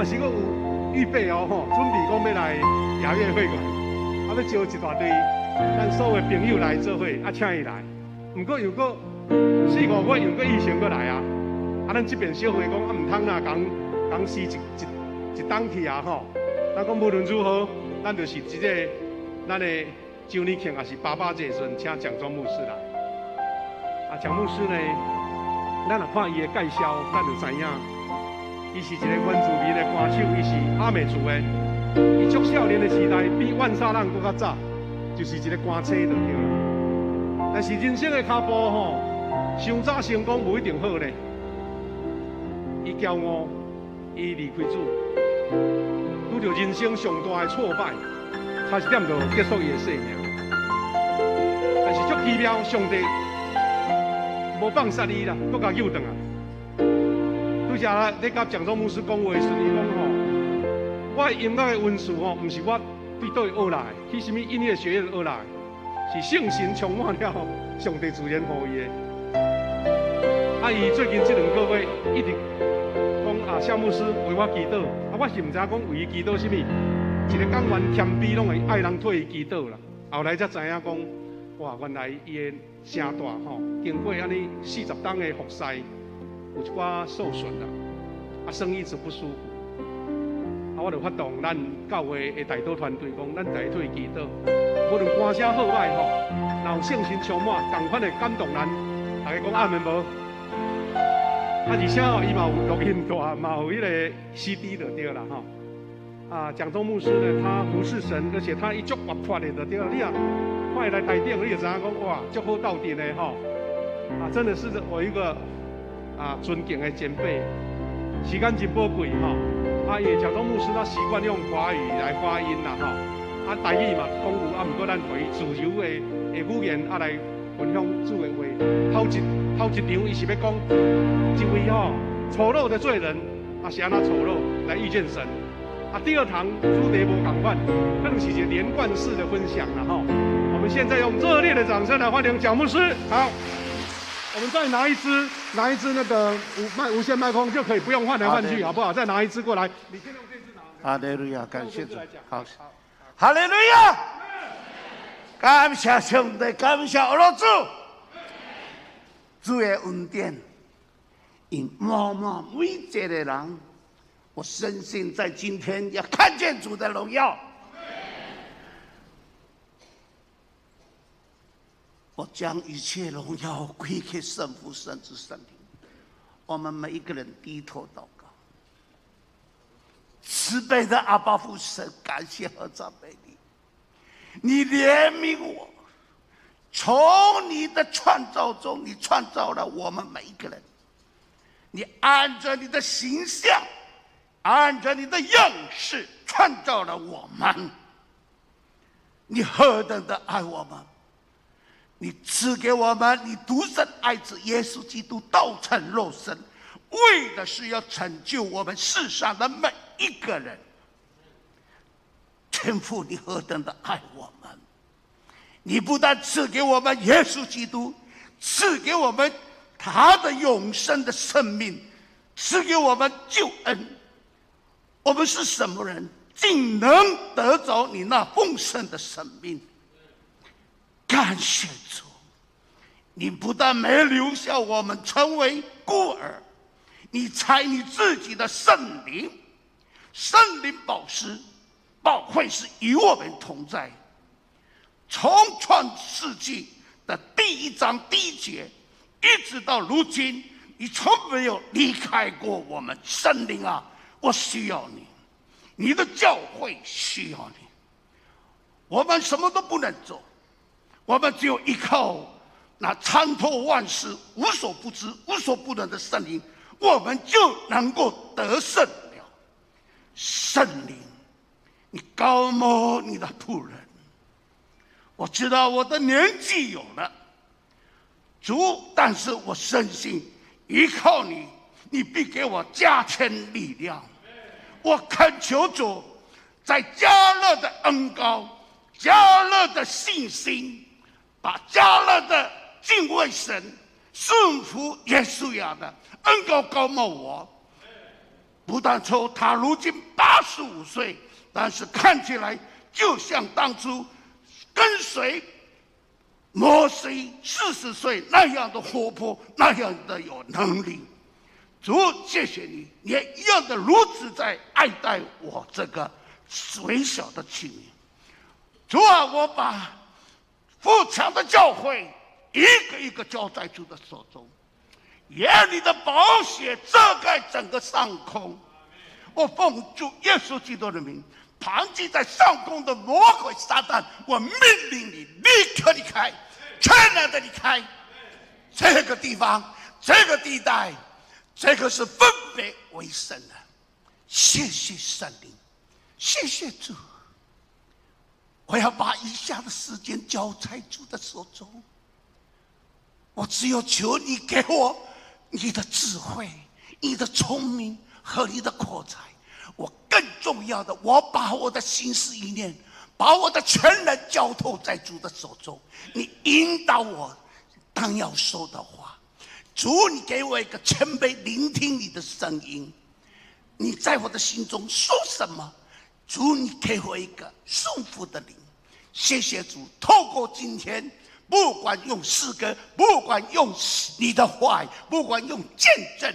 嘛是阁有预备哦吼，准备讲要来亚月会馆，要招一大堆咱所有的朋友来做伙，请伊来。不过又阁4、5月又阁疫情阁来啊，咱这边小会讲唔通啦，讲时一档去啊吼。咱讲无论如何，咱就是咱的周年庆也是爸这时阵，请蒋庄牧师来。蒋牧师呢，咱若看伊的介绍，咱就知影，伊是一个原住民的歌手，伊是阿美族的。伊足少年的时代，比万沙浪搁较早，就是一个歌星就对了。但是人生的脚步吼，上早成功无一定好咧。伊骄傲，伊离开主，拄着人生上大的挫败，差一点就结束伊的生命。但是足奇妙，上帝无放杀伊啦，搁甲救回来。拄则咧甲蒋总牧师讲话时，伊讲吼，我的音乐的温数吼，毋是我对倒学来，去什么音乐学院学来，是圣神充满了上帝自然予伊的。伊最近这2个月一直讲夏牧师为我祈祷，我是毋知影讲为伊祈祷什么，一个讲员谦卑拢会爱人替伊祈祷啦。后来才知影讲，哇，原来伊的声带吼，经过安尼40档的服侍，有一寡受损啦，声音一直不舒服。我就发动咱教会的代祷团队，讲咱代替祈祷，无论歌声好歹吼，若有圣神充满，同款的感动咱。大家讲阿门无？而且哦，伊嘛有录音带，嘛有迄个 CD 就对啦吼。蒋中牧师呢，他服侍神，而且他伊足活泼的就对了。你啊，看伊来台顶，你就知影讲哇，足好斗阵的吼。真的是我一个尊敬的前辈，时间真宝贵吼。也蒋中牧师他习惯用华语来发音啦吼。台语嘛讲有，不过咱可以自由的语言来分享主的话。头一场伊是要讲一位丑陋的罪人，是安怎丑陋来遇见神。第2堂主题无同款，可能是一个连贯式的分享啦吼。我们现在用热烈的掌声来欢迎蒋牧师。好，我们再拿一支那个无线麦克风就可以，不用换来换去，好不好？再拿一支过来。你先用这支拿。哈利路亚，感谢主。好，哈利路亚，感谢上帝，感谢我的主。主的恩典，因满满每一个人，我深信在今天要看见主的荣耀。我将一切荣耀归给圣父、圣子、圣灵。我们每一个人低头祷告。慈悲的阿爸父神，感谢和赞美你，你怜悯我。从你的创造中，你创造了我们每一个人，你按着你的形象，按着你的样式创造了我们。你何等的爱我们，你赐给我们你独生爱子耶稣基督道成肉身，为的是要拯救我们世上的每一个人。天父，你何等的爱我们，你不但赐给我们耶稣基督，赐给我们他的永生的生命，赐给我们救恩。我们是什么人，竟能得着你那丰盛的生命？感谢主，你不但没留下我们成为孤儿，你差你自己的圣灵宝石保惠师与我们同在。从创世纪的第1章第1节，一直到如今，你从没有离开过我们。圣灵啊，我需要你，你的教会需要你。我们什么都不能做，我们只有依靠那参透万事、无所不知、无所不能的圣灵，我们就能够得胜了。圣灵，你高摩你的仆人。我知道我的年纪有了，主，但是我深信依靠你，你必给我加添力量。我恳求主，在加勒的恩膏、加勒的信心，把加勒的敬畏神、顺服耶稣亚的恩膏高抹我，不但说他如今85岁，但是看起来就像当初跟随摩西40岁那样的活泼，那样的有能力。主，谢谢你，你也一样的如此在爱戴我这个微小的器皿。主啊，我把富强的教会一个一个交在主的手中，愿你的宝血遮盖整个上空。我奉主耶稣基督的名，盘踞在上空的魔鬼撒旦，我命令你立刻离开，全然的离开这个地方，这个地带，这个是分别为圣的。谢谢圣灵，谢谢主。我要把以下的时间交在主的手中。我只有求你给我你的智慧、你的聪明和你的口才。我更重要的，我把我的心思意念，把我的全人交托在主的手中。你引导我当要说的话。主，你给我一个谦卑聆听你的声音。你在我的心中说什么？主，你给我一个顺服的灵。谢谢主，透过今天，不管用诗歌，不管用你的话语，不管用见证，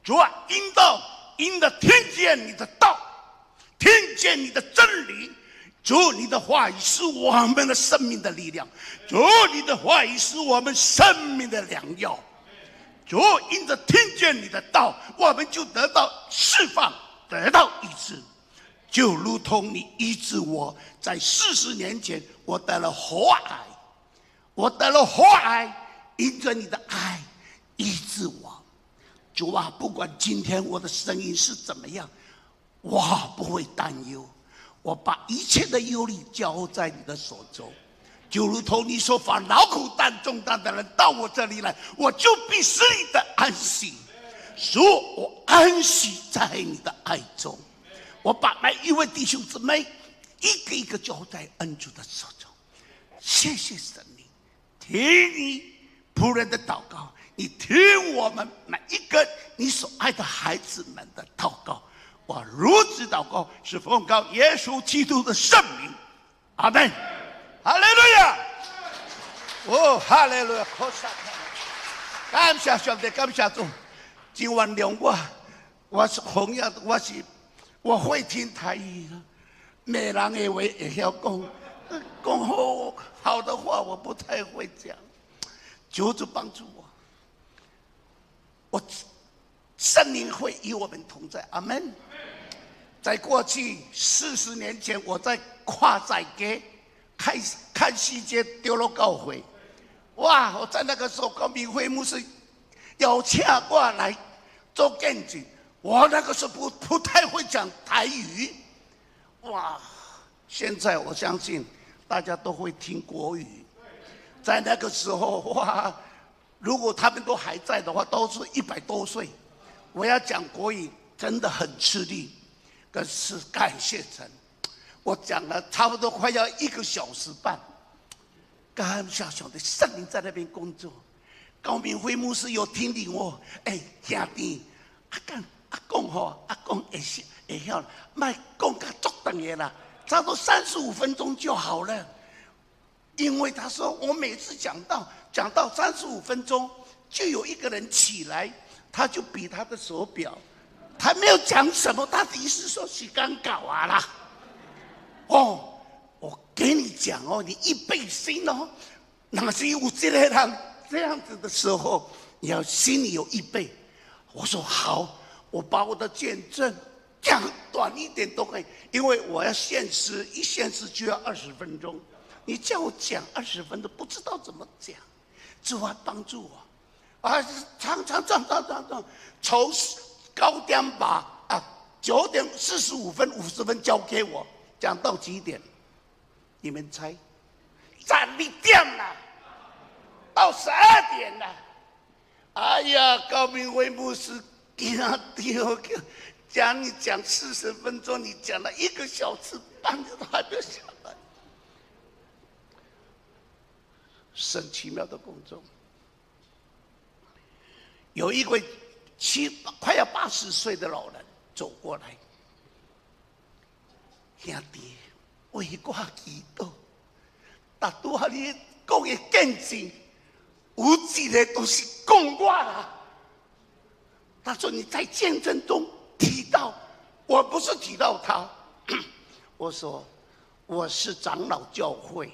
主啊，因着听见你的道，听见你的真理。主，你的话语是我们的生命的力量。主，你的话语是我们生命的良药。主，因着听见你的道，我们就得到释放，得到医治。就如同你医治我，在40年前我得了喉癌，我得了喉癌，因着你的爱医治我。主啊，不管今天我的声音是怎么样，我不会担忧，我把一切的忧虑交在你的手中。就如同你说，把劳苦担重担的人到我这里来，我就必使你的安息。主，我安息在你的爱中。我把每一位弟兄姊妹一个一个交在恩主的手中。谢谢神灵，听你仆人的祷告，你听我们每一个你所爱的孩子们的祷告。我如此祷告，是奉告耶稣基督的圣名，阿门。哈利路亚！哦，哈利路亚！感谢上帝，感谢主。今晚两我是弘扬的，我会听台语，没人的话会晓讲，讲好的话我不太会讲。求主帮助我，圣灵会与我们同在，阿门。在过去40年前，我在跨仔街看世界丢了教会，哇！我在那个时候，高明辉牧师邀请我来做见证。我那个时候不太会讲台语，哇！现在我相信大家都会听国语。在那个时候，哇！如果他们都还在的话，都是100多岁。我要讲国语真的很吃力，可是感谢神，我讲了差不多快要1个小时半。感谢上帝，圣灵在那边工作。高明辉牧师有听领我，兄弟，阿公吼，阿公会晓，卖讲甲足长的啦，差不多35分钟就好了。因为他说我每次讲到35分钟，就有一个人起来，他就比他的手表，他没有讲什么，他的意思说时间到啊啦。哦，我给你讲哦，你预备心哦，那是有这个人这样子的时候，你要心里有预备。我说好。我把我的见证讲短一点都可以，因为我要限时，一限时就要20分钟。你叫我讲20分钟，不知道怎么讲。主啊，帮助我啊！唱，从9点把9点45分、50分交给我，讲到几点？你们猜？12点了，到12点了。哎呀，高明辉牧师。讲你讲40分钟，你讲了1个小时半，你都还没有下来。神奇妙的工作。有一位快要80岁的老人，走过来，兄弟，为我祈祷。但拄下你讲的见证，有一个都是讲我啦。他说你在见证中提到，我不是提到他。我说我是长老教会，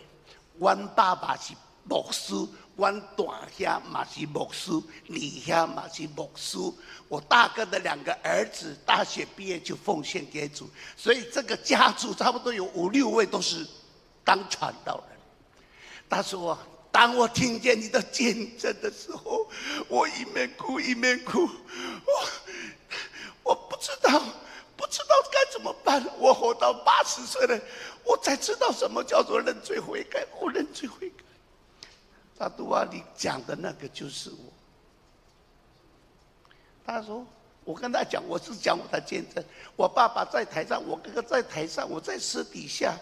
我爸爸是牧师，我大兄嘛是牧师，二兄嘛是牧师。我大哥的2个儿子大学毕业就奉献给主，所以这个家族差不多有5、6位都是当传道人。他说，当我听见你的见证的时候，我一面哭一面哭，我不知道该怎么办。我活到80岁了，我才知道什么叫做认罪悔改。我认罪悔改。他杜阿里讲的那个就是我。他说，我跟他讲，我是讲我的见证。我爸爸在台上，我哥哥在台上，我在私底下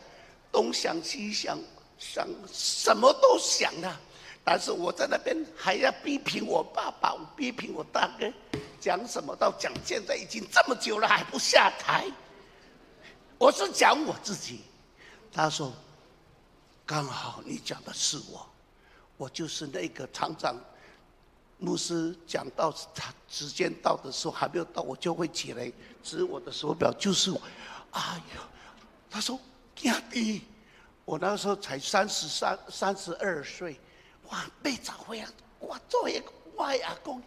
东想西想，什么都想了。但是我在那边还要批评我爸爸，我批评我大哥，讲什么到讲现在已经这么久了还不下台。我是讲我自己。他说，刚好你讲的是我就是那个厂长。牧师讲到他时间到的时候还没有到，我就会起来指我的手表，就是我。哎呦，他说兄弟，我那时候才32岁，哇，被找回来，我做一个我阿公，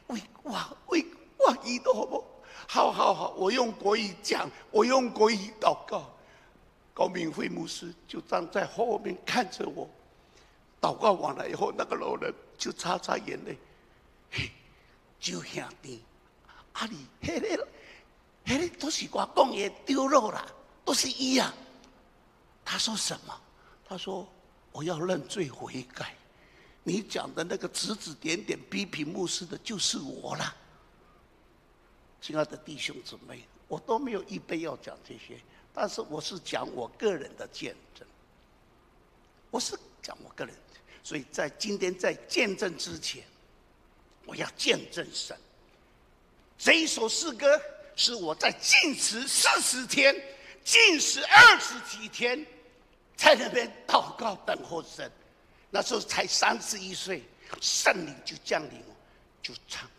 为我祈祷好不好？好，我用国语讲，我用国语祷告。高明辉牧师就站在后面看着我，祷告完了以后，那个老人就擦擦眼泪。就兄弟，你那个都是我讲的丢肉啦，都是一样。他说什么？他说我要认罪悔改。你讲的那个指指点点批评牧师的，就是我啦。亲爱的弟兄姊妹，我都没有预备要讲这些，但是我是讲我个人的见证。我是讲我个人，所以在今天在见证之前。我要见证神。这一首诗歌是我在禁食40天、禁食20几天，在那边祷告等候神。那时候才31岁，圣灵就降临，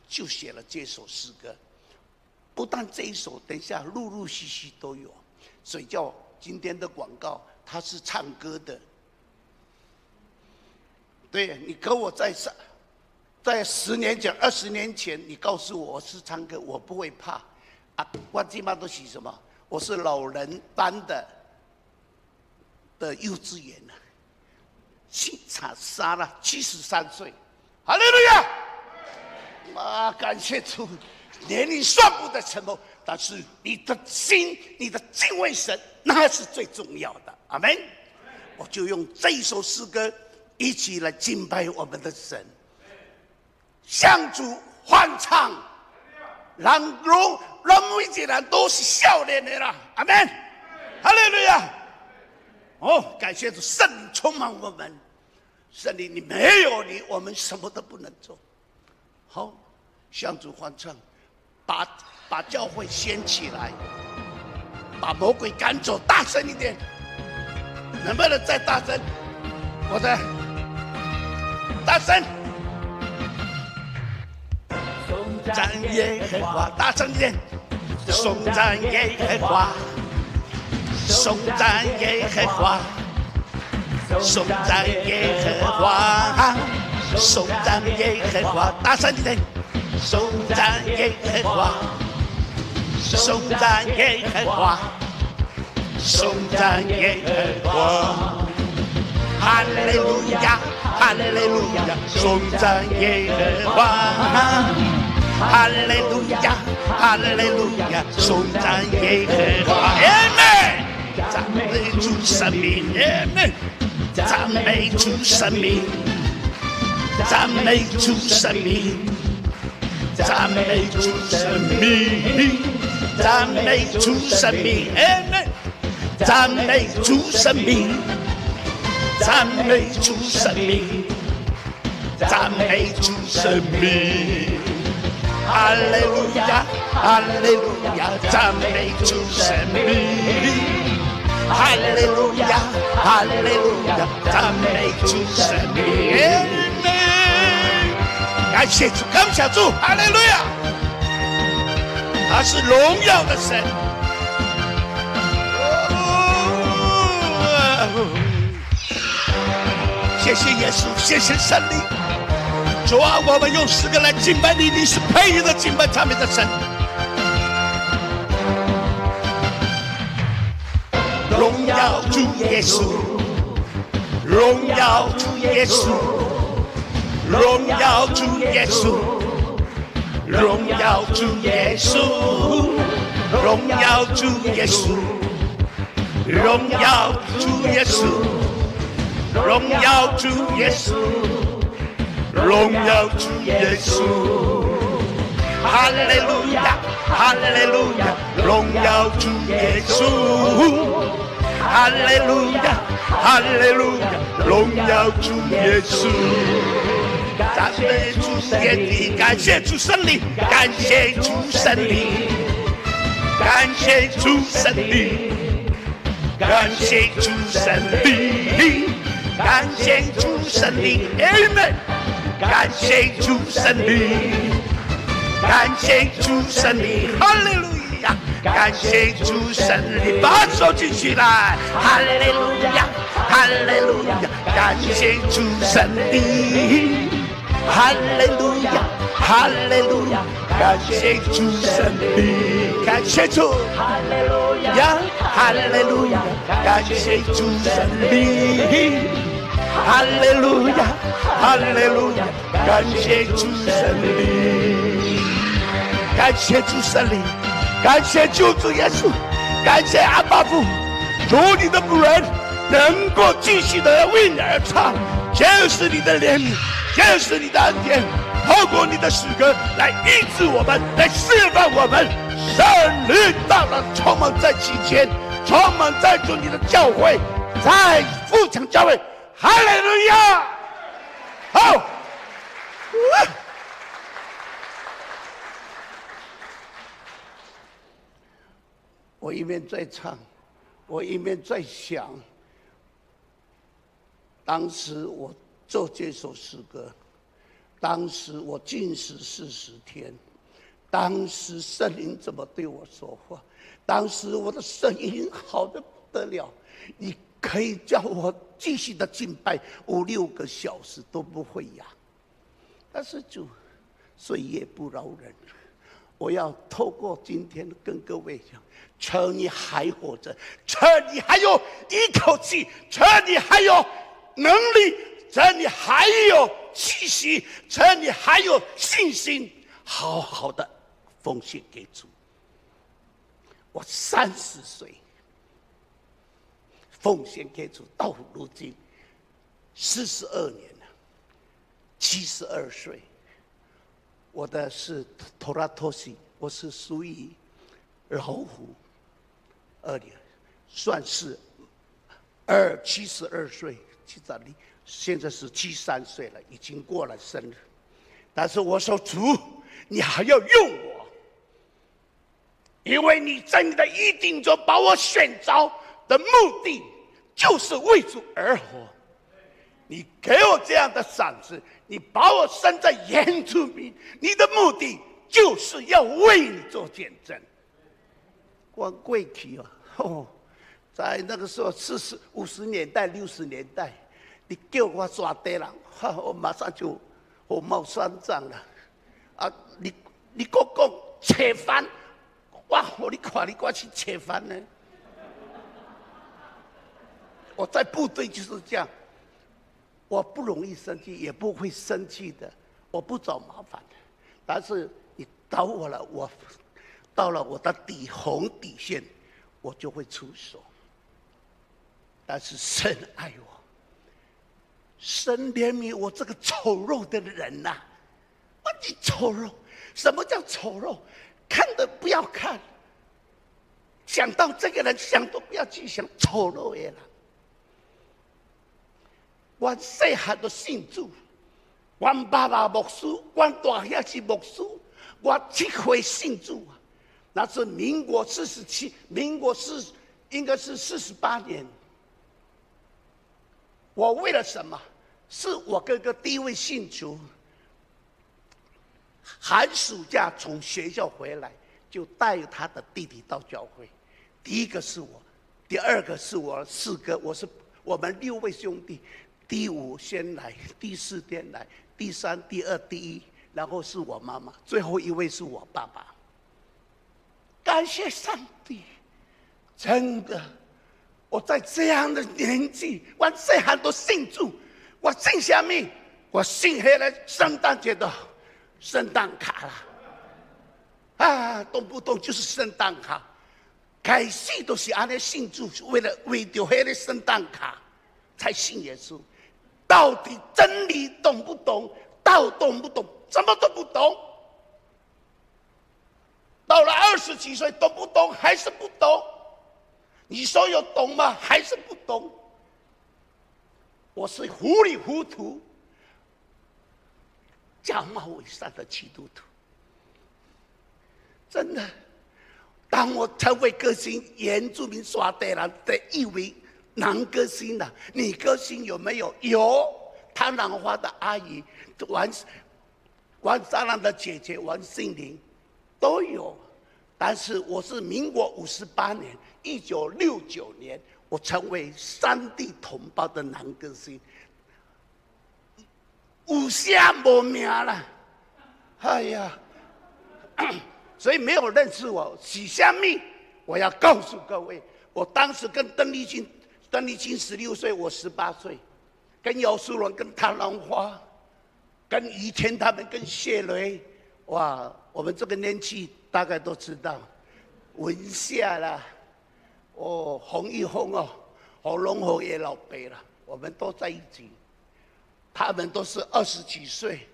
就写了这首诗歌。不但这一首，等一下陆陆续续都有。所以叫今天的广告，他是唱歌的。对，你跟我在10年前、20年前，你告诉我是唱歌，我不会怕。我基本上都是什么？我是老人班的幼稚园了，杀了73岁，哈利路亚！感谢主，年龄算不得什么，但是你的心、你的敬畏神，那是最重要的。阿门！我就用这一首诗歌一起来敬拜我们的神。向主欢唱，让每一个人都是笑脸的啦，阿门，哈利路亚！感谢主，圣灵充满我们，圣灵，你没有你，我们什么都不能做。好，向主欢唱，把教会掀起来，把魔鬼赶走，大声一点，能不能再大声？我的大声。赞耶和华，大声一点！颂赞耶和华，颂赞耶和华，颂赞耶和华，颂赞耶和华，大声一点！颂赞耶和华，颂赞耶和华，颂赞耶和华，哈利路亚，哈利路亚，颂赞耶和华。哈利路亚，哈利路亚，颂赞耶和华，阿门！赞美主生命，阿门！赞美主生命，赞美主生命，赞美主生命，赞美主生命，阿门！赞美主生命，赞美主生命，赞美主生命。哈利路亚，哈利路亚，赞美主生命。哈利路亚，哈利路亚，赞美主生命。感谢主，感谢主，哈利路亚！他是荣耀的神。谢谢耶稣，谢谢圣灵。主啊，我们用诗歌来敬拜你，你是配得敬拜赞美的神。荣耀主耶稣，荣耀主耶稣，荣耀主耶稣，荣耀主耶稣，荣耀主耶稣，荣耀主耶稣，荣耀主耶稣，荣耀主耶稣，哈利路亚，哈利路亚，荣耀主耶稣。哈利路亚，哈利路亚，荣耀主耶稣。赞美主天地，感谢主圣灵，感谢主圣灵，感谢主圣灵，感谢主圣灵，感谢主圣灵 ，Amen。感谢主圣灵，感谢主圣灵，哈利路亚。感谢主圣灵，把手举起来，哈利路亚，哈利路亚，感谢主圣灵，哈利路亚，哈利路亚，感谢主圣灵，感谢主，哈利路亚，哈利路亚，感谢主圣灵，哈利路亚，哈利路亚，感谢主圣灵，感谢主圣灵。感谢救主耶稣，感谢阿爸父，主你的仆人能够继续的为你而唱，就是你的怜悯，就是你的恩典，透过你的诗歌来医治我们，来释放我们。圣灵大大充满在其间，充满在主你的教会，在富强教会，哈利路亚！好。我一面在唱，我一面在想，当时我做这首诗歌，当时我禁食40天，当时圣灵怎么对我说话，当时我的声音好得不得了，你可以叫我继续的敬拜5、6个小时都不会哑。但是主岁月不饶人，我要透过今天跟各位讲，趁你还活着，趁你还有一口气，趁你还有能力，趁你还有气息，趁你还有信心，好好的奉献给主。我30岁奉献给主，到如今42年了，72岁。我的是托拉托西，我是属于老虎，20算是72岁，72，现在是73岁了，已经过了生日。但是我说主，你还要用我，因为你在你的预定中把我选召的目的，就是为主而活。你给我这样的嗓子，你把我生在原住民，你的目的就是要为你做见证。光过去在那个时候40、50年代、60年代，你叫我抓地人，我马上就火冒三丈了。啊，你讲切饭，我你看你去切饭呢？我在部队就是这样。我不容易生气，也不会生气的，我不找麻烦的。但是你到我了，我到了我的红底线，我就会出手。但是神爱我，神怜悯我这个丑陋的人呐！你丑陋，什么叫丑陋？看的不要看，想到这个人想都不要去想，丑陋的啦。我细汉就信主，我爸爸牧师，我大兄是牧师，我这回信主啊，那是民国应该是48年。我为了什么？是我哥哥第一位信主，寒暑假从学校回来，就带他的弟弟到教会。第一个是我，第二个是我四哥，我们6位兄弟，第5先来，第4先来，第3、第2、第1，然后是我妈妈，最后一位是我爸爸。感谢上帝，真的，我在这样的年纪，我细汉都信主，我信什么？我信那个圣诞节的圣诞卡啦，啊，动不动就是圣诞卡，开始都是安尼信主，为着那个圣诞卡才信耶稣。到底真理懂不懂？道懂不懂？什么都不懂。到了20几岁，懂不懂？还是不懂。你说有懂吗？还是不懂。我是糊里糊涂、假冒伪善的基督徒。真的，当我成为歌星，原住民刷地人的一位男歌星了。女歌星有没有？有，唐兰花的阿姨，王沙浪的姐姐王心凌都有。但是我是民国58年，1969年，我成为3地同胞的男歌星，有下没名了。哎呀，所以没有认识我。许香蜜，我要告诉各位，我当时跟邓丽君16岁，我18岁，跟姚淑伦、跟唐兰花、跟于天他们、跟谢雷，哇，我们这个年纪大概都知道，文夏啦，哦，洪一峰哦，洪龙侯也老伯了，我们都在一起。他们都是20几岁，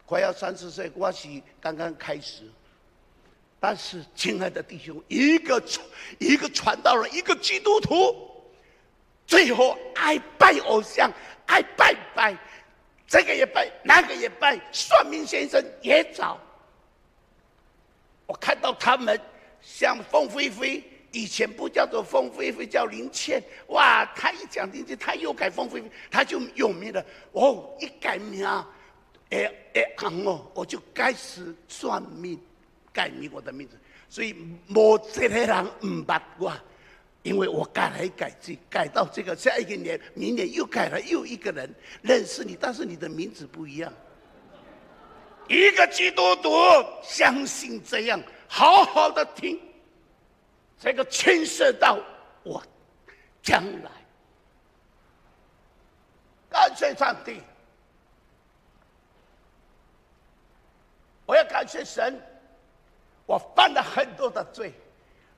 快要30岁，我是刚刚开始。但是，亲爱的弟兄，一个传道人，一个基督徒，最后爱拜偶像，爱拜，这个也拜，那个也拜，算命先生也找。我看到他们像凤飞飞，以前不叫做凤飞飞，叫林倩。哇，他一讲林倩，他又改凤飞飞，他就有名了。哦，一改名，我就开始算命，改名我的名字。所以没这个人不捌我，因为我改来改去，改到这个下一个年，明年又改了，又一个人认识你，但是你的名字不一样。一个基督徒相信这样，好好的听，这个牵涉到我将来。感谢上帝，我要感谢神，我犯了很多的罪。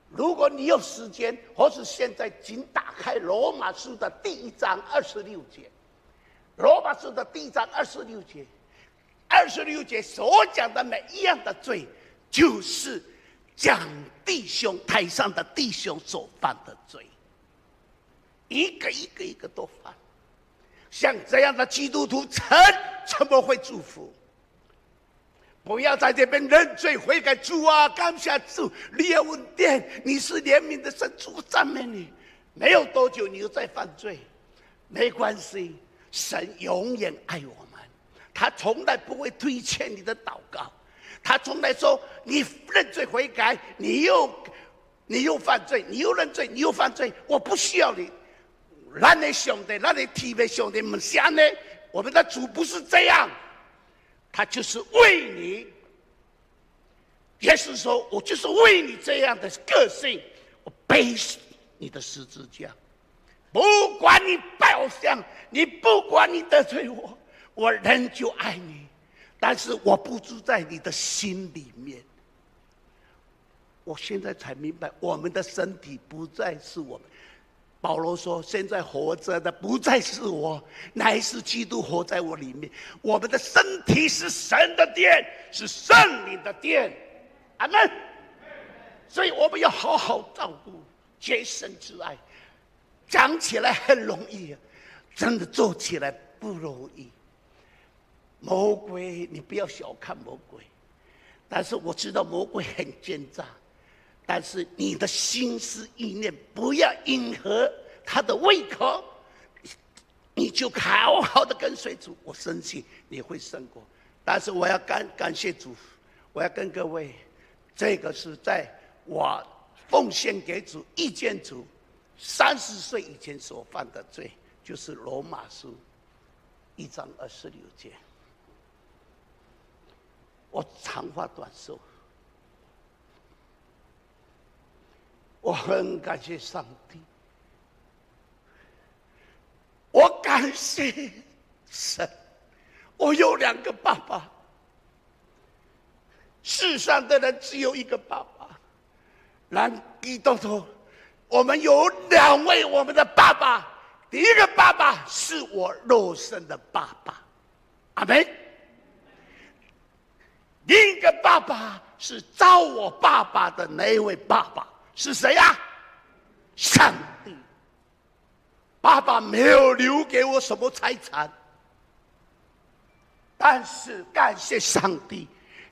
如果你有时间，或是现在请打开罗马书的第1章26节，罗马书的第1章26节。26节所讲的每一样的罪，就是讲弟兄台上的弟兄所犯的罪，一个都犯。像这样的基督徒，怎么会祝福？不要在这边认罪悔改，主啊，感谢主，你要稳定，你是怜悯的神，主赞美你。没有多久，你又在犯罪，没关系，神永远爱我们。他从来不会推荐你的祷告，他从来说你认罪悔改，你又犯罪，你又认罪，你又犯罪，我不需要你。咱的上帝，咱的天父上帝不是这样的，我们的主不是这样，他就是为你。耶稣说：“我就是为你这样的个性，我背你的十字架，不管你拜偶像，你不管你得罪我。”我仍旧爱你，但是我不住在你的心里面。我现在才明白，我们的身体不再是我们。保罗说：“现在活着的不再是我，乃是基督活在我里面。”我们的身体是神的殿，是圣灵的殿。阿们。所以我们要好好照顾，洁身之爱。讲起来很容易，真的做起来不容易。魔鬼，你不要小看魔鬼，但是我知道魔鬼很奸诈，但是你的心思意念不要迎合他的胃口，你就好好的跟随主，我相信你会胜过。但是我要感谢主，我要跟各位，这个是在我奉献给主、意见主30岁以前所犯的罪，就是罗马书1章26节。我长话短说，我很感谢上帝，我感谢神，我有2个爸爸。世上的人只有一个爸爸，然基督徒，我们有2位我们的爸爸。第一个爸爸是我肉身的爸爸，阿们。另一个爸爸是造我爸爸的那一位爸爸，是谁啊？上帝。爸爸没有留给我什么财产，但是感谢上帝，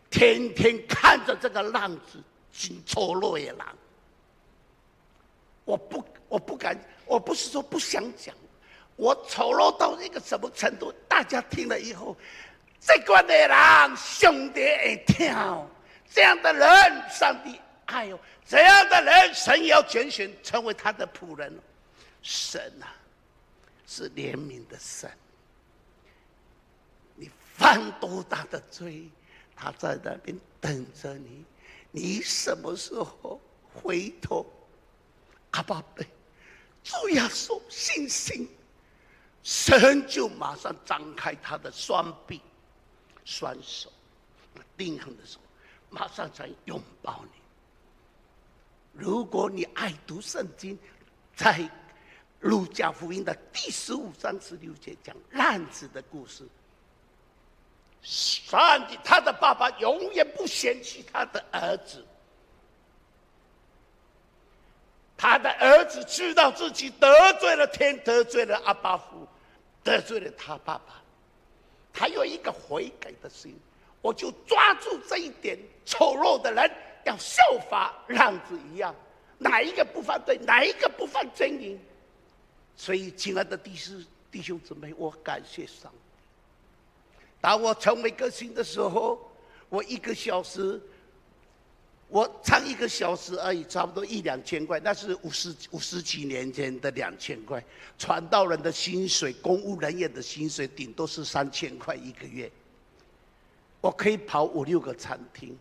天天看着这个浪子进丑陋的狼。我不敢，我不是说不想讲，我丑陋到一个什么程度？大家听了以后，这款的人兄弟会跳，这样的人，上帝哎呦，这样的人，神也要拣选成为他的仆人。神啊，是怜悯的神。你犯多大的罪，他在那边等着你，你什么时候回头？阿爸贝，主耶稣信心，神就马上张开他的双臂、双手，定恒的手，马上才拥抱你。如果你爱读圣经，在路加福音的第15章16节讲浪子的故事。上帝他的爸爸永远不嫌弃他的儿子，他的儿子知道自己得罪了天，得罪了阿爸父，得罪了他爸爸，他有一个悔改的心。我就抓住这一点，丑陋的人要效法浪子一样，哪一个不犯罪，哪一个不犯奸淫。所以亲爱的弟兄姊妹，我感谢上帝。当我成为歌星的时候，我1个小时，我唱1个小时而已，差不多1-2千块，那是50几年前的2000块。传道人的薪水，公务人员的薪水，顶多是3000块1个月。我可以跑5-6个餐厅，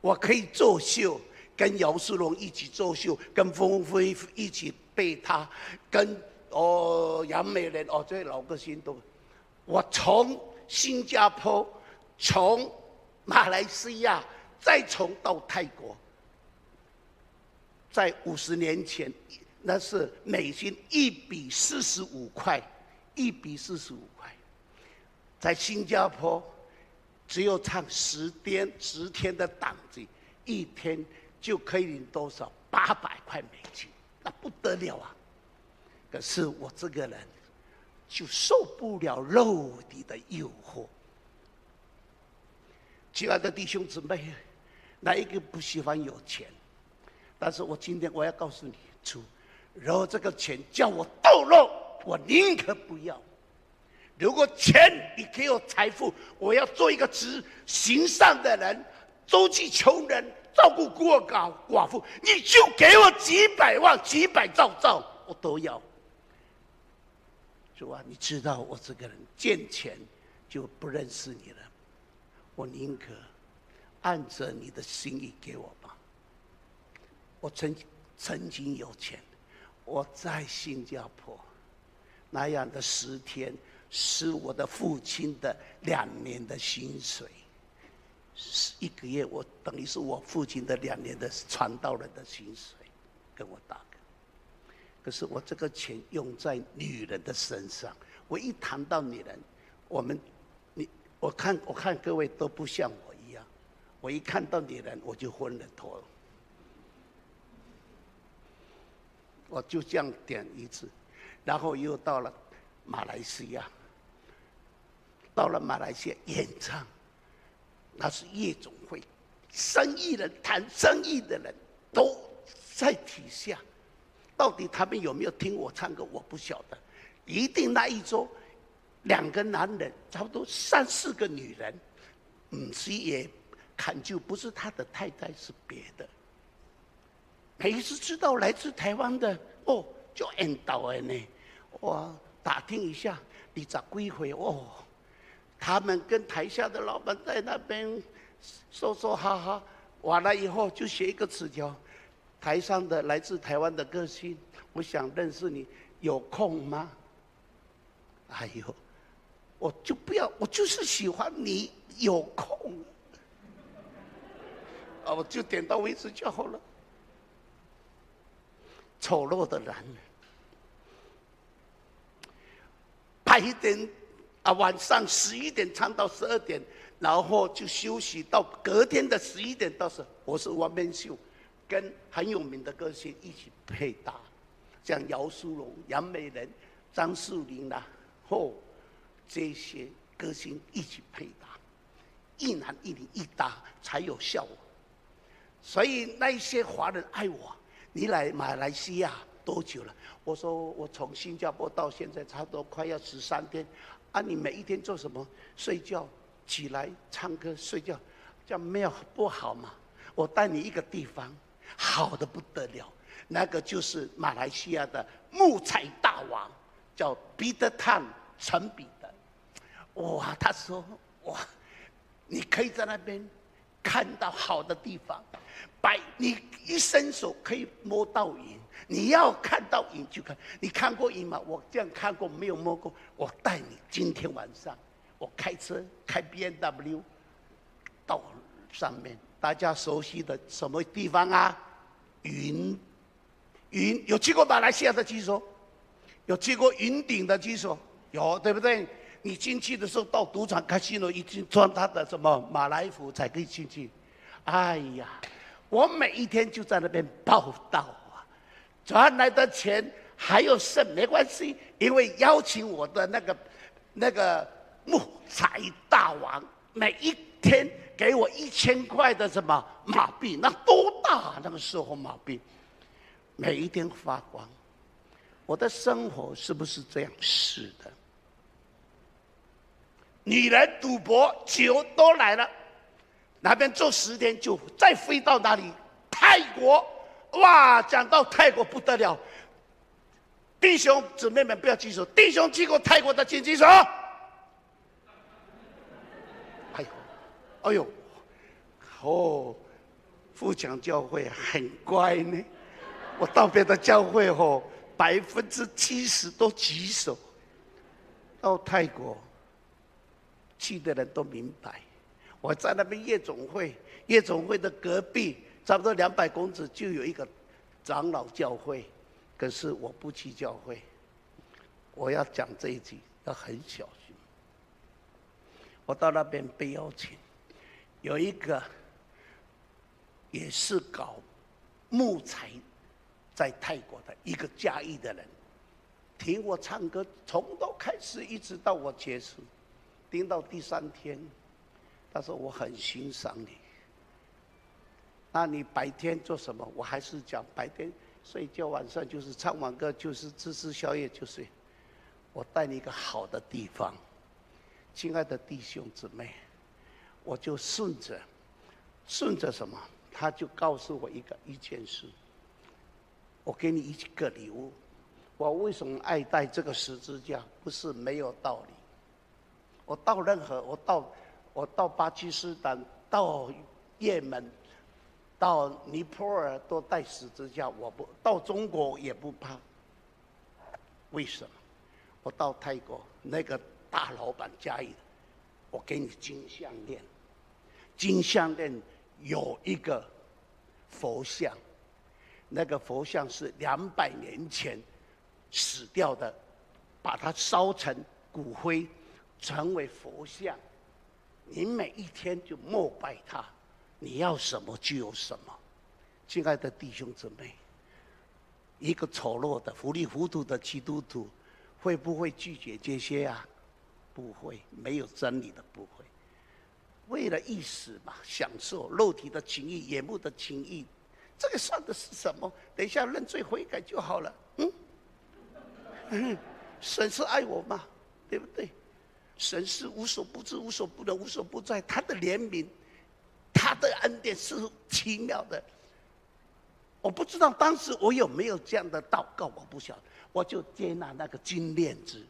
我可以作秀，跟姚苏蓉一起作秀，跟风飞一起背他，跟杨美人这些老歌星都。我从新加坡，从马来西亚，再从到泰国，在50年前，那是美金1比45块，1比45块。在新加坡，只有唱10天的档子，1天就可以领多少？800块美金，那不得了啊！可是我这个人就受不了肉体的诱惑。亲爱的弟兄姊妹，哪一个不喜欢有钱？但是我今天我要告诉你，主，如果这个钱叫我堕落，我宁可不要。如果钱你给我财富，我要做一个行善的人，周济穷人，照顾孤儿寡妇，你就给我几百万、几百兆，我都要。主啊，你知道我这个人见钱就不认识你了，我宁可按着你的心意给我吧。我曾经有钱，我在新加坡那样的10天，是我的父亲的2年的薪水，1个月我等于是我父亲的2年的传道人的薪水，跟我打。可是我这个钱用在女人的身上，我一谈到女人，我看各位都不像我一样，我一看到女人我就昏了头了，我就这样点一次，然后又到了马来西亚，演唱，那是夜总会生意人、谈生意的人都在底下。到底他们有没有听我唱歌，我不晓得。一定那一桌2个男人，差不多3、4个女人，是也看就不是他的太太，是别的。每一次知道来自台湾的，就缘投的呢。我打听一下，20几岁他们跟台下的老板在那边说说哈哈，完了以后就写一个纸条。台上的来自台湾的歌星，我想认识你，有空吗？哎呦，我就不要，我就是喜欢你，有空。我就点到为止就好了。丑陋的男人，白天晚上11点唱到12点，然后就休息到隔天的11点到12。我是王面秀。跟很有名的歌星一起配搭，像姚苏蓉、杨美人、张树林这些歌星一起配搭，一男一女一搭才有效果。所以那些华人爱我，你来马来西亚多久了？我说我从新加坡到现在差不多快要13天。你每一天做什么？睡觉，起来唱歌，睡觉，这样没有不好吗？我带你一个地方。好的不得了，那个就是马来西亚的木材大王，叫彼得坦陈彼得。哇，他说你可以在那边看到好的地方，你一伸手可以摸到云，你要看到云就看。你看过云吗？我这样看过，没有摸过。我带你今天晚上，我开车开 BMW 到上面。大家熟悉的什么地方啊？云有去过马来西亚的居所？有去过云顶的居所？有，对不对？你进去的时候到赌场casino一定穿他的什么马来服才可以进去。哎呀，我每一天就在那边报道啊，赚来的钱还有剩没关系，因为邀请我的那个木材大王每一天。给我1000块的什么马币，那多大？那个时候马币，每一天发光。我的生活是不是这样？是的。女人、赌博、酒都来了，那边做10天就再飞到哪里？泰国。哇，讲到泰国不得了，弟兄姊妹们不要举手，弟兄去过泰国的请举手。哎呦，富强教会很乖呢。我到别的教会70%都举手。到泰国去的人都明白，我在那边夜总会的隔壁，差不多200公尺就有一个长老教会，可是我不去教会。我要讲这一句，要很小心。我到那边被邀请。有一个也是搞木材在泰国的一个嘉义的人，听我唱歌从头开始一直到我结束，听到第3天，他说我很欣赏你。那你白天做什么？我还是讲白天睡觉，晚上就是唱完歌就是吃宵夜就睡。我带你一个好的地方，亲爱的弟兄姊妹。我就顺着什么？他就告诉我一件事。我给你一个礼物。我为什么爱戴这个十字架？不是没有道理。我到巴基斯坦，到也门，到尼泊尔都带十字架，我不到中国也不怕。为什么？我到泰国那个大老板家里，我给你金项链。金项链有一个佛像，那个佛像是200年前死掉的，把它烧成骨灰，成为佛像。你每一天就膜拜它，你要什么就有什么。亲爱的弟兄姊妹，一个丑陋的、糊里糊涂的基督徒，会不会拒绝这些啊？不会，没有真理的不会。为了一时嘛，享受肉体的情欲、眼目的情欲，这个算的是什么？等一下认罪悔改就好了。神是爱我嘛，对不对？神是无所不知、无所不能、无所不在，他的怜悯、他的恩典是奇妙的。我不知道当时我有没有这样的祷告，我不晓得。我就接纳那个金链子、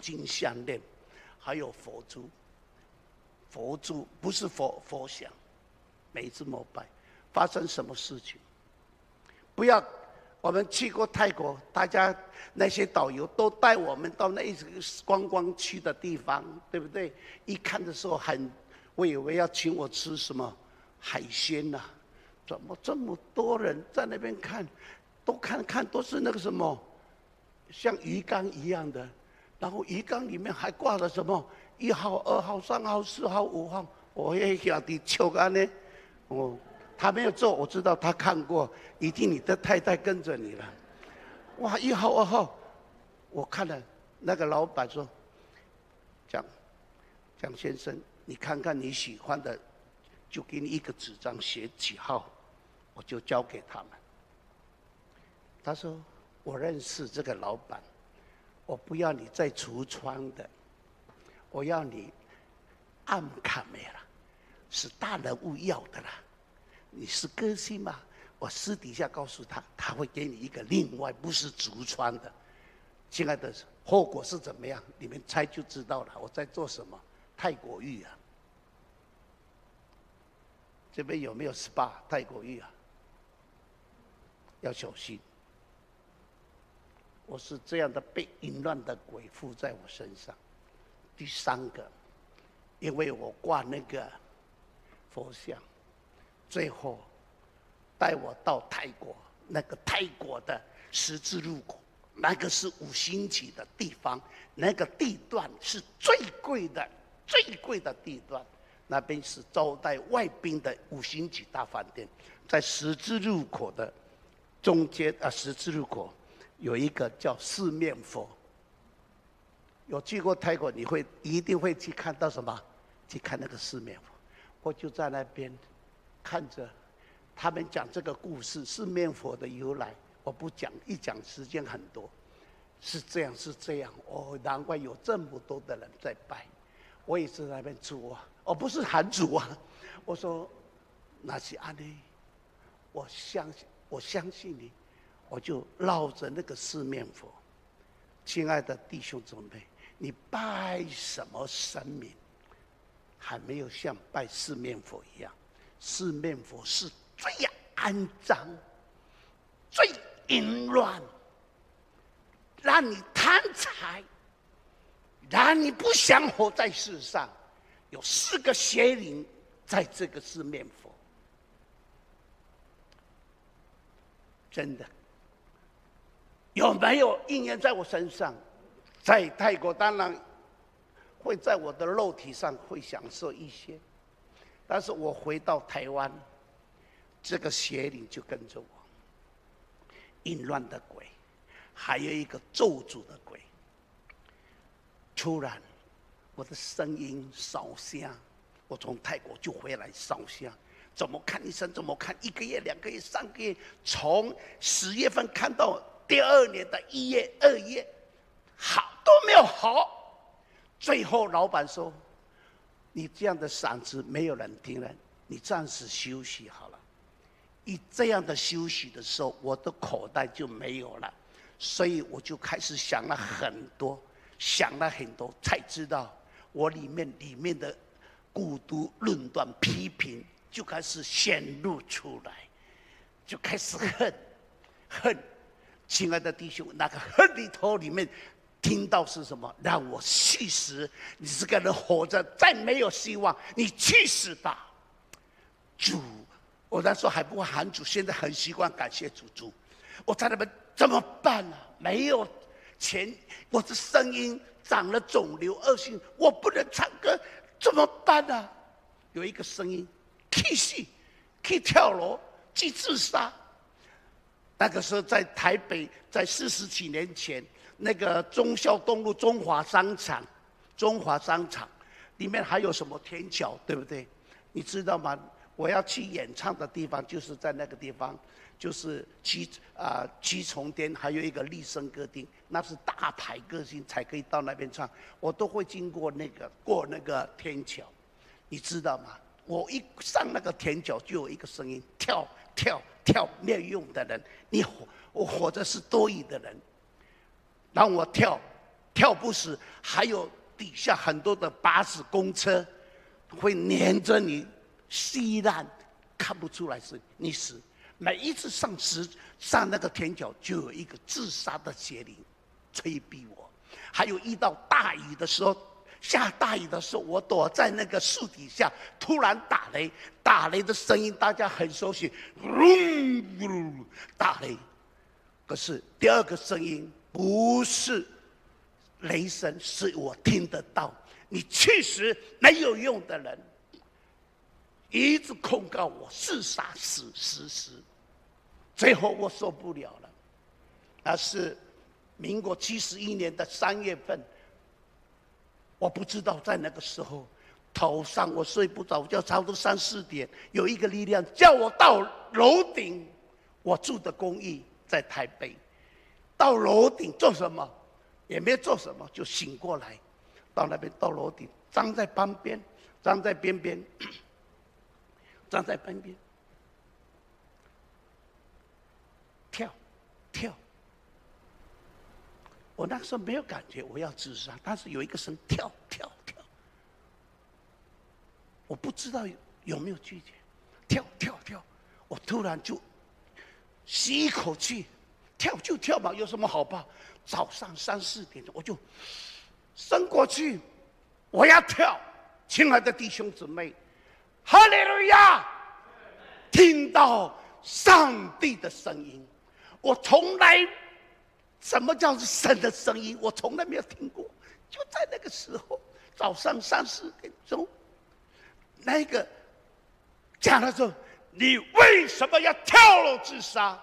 金项链，还有佛珠。佛珠不是佛像，每一次膜拜发生什么事情，不要。我们去过泰国，大家那些导游都带我们到那个观光区的地方，对不对？一看的时候我以为要请我吃什么海鲜啊，怎么这么多人在那边看？都看都是那个什么，像鱼缸一样的，然后鱼缸里面还挂了什么1号、2号、3号、4号、5号，我也晓得笑干呢，他没有做，我知道他看过，一定你的太太跟着你了。哇，1号、2号，我看了，那个老板说：“蒋先生，你看看你喜欢的，就给你一个纸张，写几号，我就交给他们。”他说：“我认识这个老板，我不要你再橱窗的，我要你暗卡梅拉，是大人物要的啦。你是歌星嘛？我私底下告诉他，他会给你一个另外不是橱窗的。亲爱的，后果是怎么样？你们猜就知道了。我在做什么？泰国浴啊！这边有没有 SPA 泰国浴啊？要小心。我是这样的被淫乱的鬼附在我身上。第3个，因为我挂那个佛像。最后带我到泰国，那个泰国的十字路口，那个是5星级的地方，那个地段是最贵的地段，那边是招待外宾的5星级大饭店，在十字路口的中间十字路口有一个叫四面佛。有去过泰国，你一定会去看到什么？去看那个四面佛。我就在那边。看着他们讲这个故事，四面佛的由来，我不讲，一讲时间很多，是这样，难怪有这么多的人在拜。我也是在那边主啊，不是喊主啊，我说那是安利，我相信你，我就绕着那个四面佛。亲爱的弟兄姊妹，你拜什么神明，还没有像拜四面佛一样。四面佛是最肮脏、最淫乱，让你贪财，让你不想活在世上。有4个邪灵在这个四面佛，真的有没有应验在我身上？在泰国当然会在我的肉体上会享受一些。但是我回到台湾，这个邪灵就跟着我，淫乱的鬼，还有一个咒诅的鬼。突然，我的声音烧香，我从泰国就回来烧香，怎么看医生，怎么看1个月、2个月、3个月，从10月份看到第2年的1月、2月，好都没有好。最后老板说，你这样的嗓子没有人听了，你暂时休息好了。一这样的休息的时候，我的口袋就没有了，所以我就开始想了很多，才知道我里面的孤独、论断、批评就开始显露出来，就开始恨。亲爱的弟兄，那个恨里头里面。听到是什么？让我去死！你这个人活着再没有希望，你去死吧！主，我那时候还不会喊主，现在很习惯感谢主。我在那边怎么办啊？没有钱，我的声音长了肿瘤恶性，我不能唱歌，怎么办啊？有一个声音，去死，去跳楼，去自杀。那个时候在台北，在40几年前。那个忠孝东路中华商场，里面还有什么天桥，对不对？你知道吗？我要去演唱的地方就是在那个地方，就是七重天，还有一个立声歌厅，那是大牌歌星才可以到那边唱。我都会经过过那个天桥，你知道吗？我一上那个天桥，就有一个声音：跳跳跳！没有用的人，我活着是多余的人。让我跳，跳不死，还有底下很多的巴士、公车会黏着你。稀烂，看不出来是你死。每一次上那个天桥，就有一个自杀的邪灵催逼我。还有遇到大雨的时候，下大雨的时候，我躲在那个树底下，突然打雷，打雷的声音大家很熟悉，嗡，打雷。可是第二个声音不是雷声，是我听得到。你去死没有用的人！一直控告我自杀死，最后我受不了了。那是民国71年的3月份，我不知道在那个时候，头上我睡不着觉，差不多3、4点，有一个力量叫我到楼顶。我住的公寓在台北，到楼顶做什么？也没做什么，就醒过来，到那边到楼顶，站在旁边，站在边边。站在旁边，跳，跳。我那时候没有感觉我要自杀，但是有一个声跳跳跳，我不知道有没有拒绝，跳跳跳。我突然就吸一口气，跳就跳吧，有什么好怕？早上3、4点我就伸过去，我要跳。亲爱的弟兄姊妹。哈利路亚！听到上帝的声音，我从来什么叫神的声音？我从来没有听过。就在那个时候，早上3、4点钟，那个讲的时候，你为什么要跳楼自杀？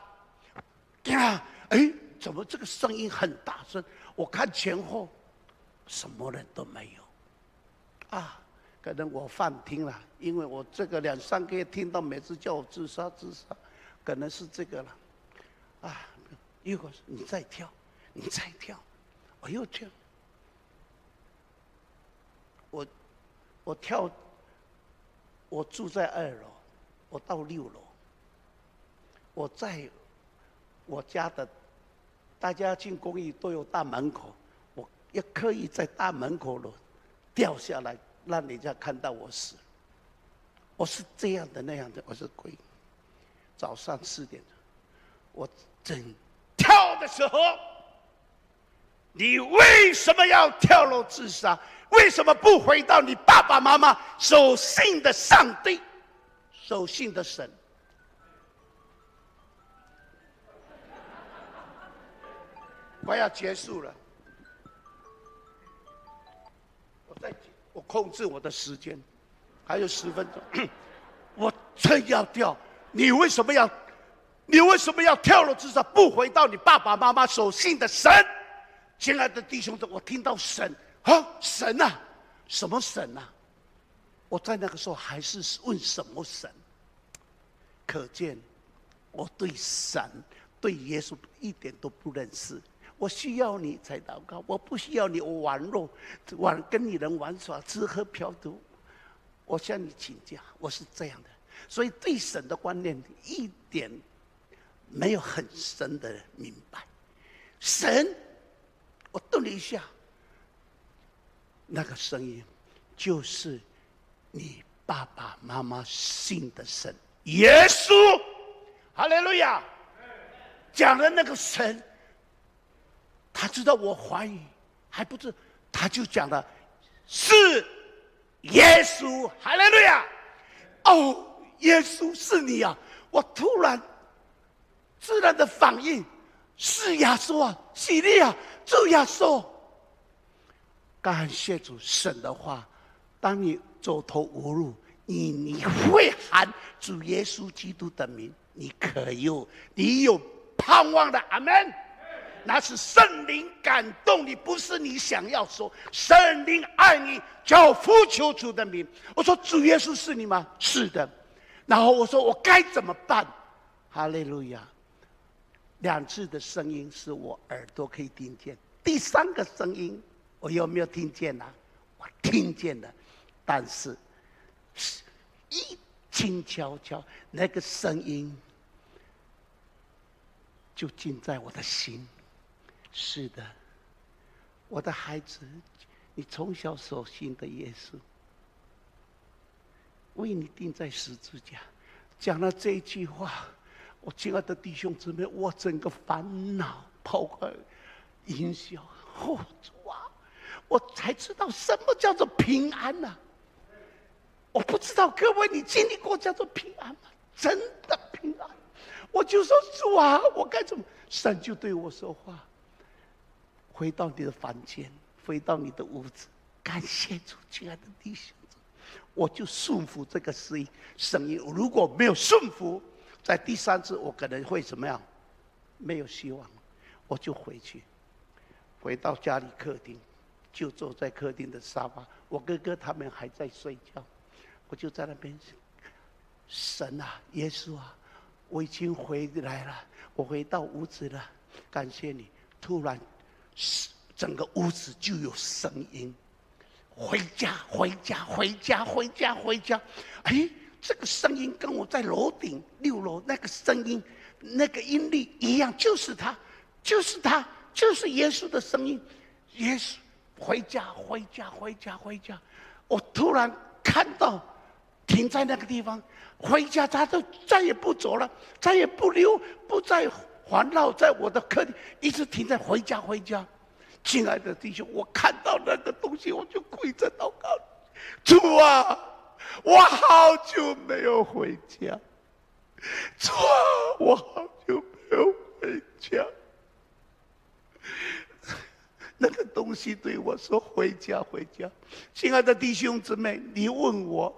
怎么这个声音很大声？我看前后，什么人都没有。可能我幻听了，因为我这个2、3个月听到每次叫我自杀，可能是这个了。如果你再跳，你再跳，我又跳。我跳，我住在2楼，我到6楼。我在我家的，大家进公寓都有大门口，我要刻意在大门口了掉下来。让人家看到我死，我是这样的那样的，我是鬼。早上4点钟，我正跳的时候，你为什么要跳楼自杀？为什么不回到你爸爸妈妈所信的上帝、所信的神？我要结束了，我控制我的时间，还有10分钟，我真要跳。你为什么要跳楼自杀？不回到你爸爸妈妈所信的神？亲爱的弟兄们，我听到神神啊，什么神啊？我在那个时候还是问什么神？可见我对神、对耶稣一点都不认识。我需要你才祷告，我不需要你，我玩肉，跟你人玩耍，吃喝嫖赌。我向你请教，我是这样的，所以对神的观念一点没有很深的明白。神，我顿了一下，那个声音就是你爸爸妈妈信的神，耶稣，哈利路亚，讲的那个神。他知道我怀疑，还不知，他就讲了，是耶稣，哈利路亚！耶稣是你啊！我突然自然的反应，是耶稣啊，是你啊，主耶稣！感谢主，神的话，当你走投无路，你会喊主耶稣基督的名，你有盼望的，阿门。那是圣灵感动你，不是你想要说。圣灵爱你，叫呼求主的名。我说主耶稣是你吗？是的。然后我说我该怎么办？哈利路亚！两次的声音是我耳朵可以听见，第三个声音我有没有听见啊？我听见了，但是一轻悄悄，那个声音就进在我的心。是的，我的孩子，你从小所信的耶稣，为你钉在十字架，讲了这一句话，我亲爱的弟兄姊妹，我整个烦恼抛开营销，主啊，我才知道什么叫做平安啊！我不知道各位你经历过叫做平安吗？真的平安。我就说主啊，我该怎么？神就对我说话。回到你的房间，回到你的屋子，感谢主，亲爱的弟兄姊妹，我就顺服这个声音。如果没有顺服，在第三次我可能会怎么样？没有希望，我就回去，回到家里客厅，就坐在客厅的沙发。我哥哥他们还在睡觉，我就在那边，神啊，耶稣啊，我已经回来了，我回到屋子了，感谢你。突然整个屋子就有声音，回家回家回家回家回家。哎，这个声音跟我在楼顶6楼那个声音那个音律一样，就是他，就是他，就是耶稣的声音。耶稣回家回家回家回家。我突然看到停在那个地方，回家他都再也不走了，再也不再环绕在我的客厅，一直停在回家回家。亲爱的弟兄，我看到那个东西，我就跪着祷告：主啊，我好久没有回家，主啊，我好久没有回家。那个东西对我说：回家回家。亲爱的弟兄姊妹，你问我，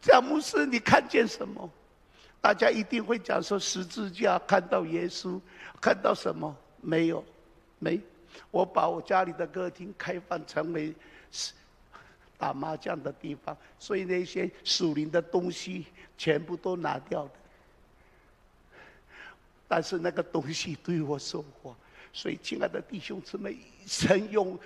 贾牧师你看见什么？大家一定会讲说十字架，看到耶稣，看到什么？没有，没。我把我家里的客厅开放成为打麻将的地方，所以那些属灵的东西全部都拿掉了。但是那个东西对我说话，所以亲爱的弟兄姊妹，神用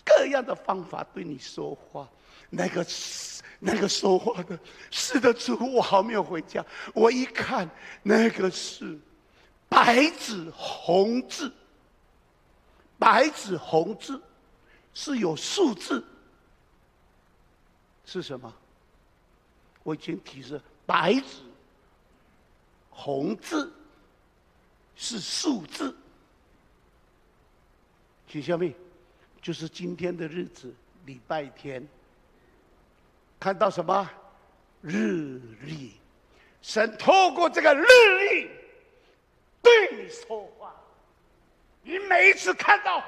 各样的方法对你说话。那个说话的，是的主，我还没有回家。我一看，那个是白纸红字，白纸红字是有数字，是什么？我已经提示，白纸红字是数字。请下面就是今天的日子，礼拜天。看到什么？日历。神透过这个日历对你说话。你每一次看到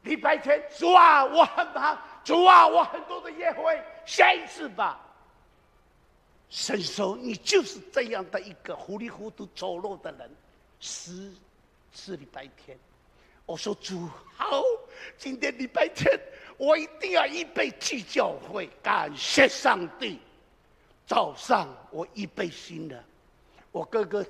礼拜天，主啊，我很忙，主啊，我很多的约会，下一次吧。神说你就是这样的一个糊里糊涂走路的人，是礼拜天。我说主好，今天礼拜天我一定要预备去教会，感谢上帝。早上我预备新的，我哥哥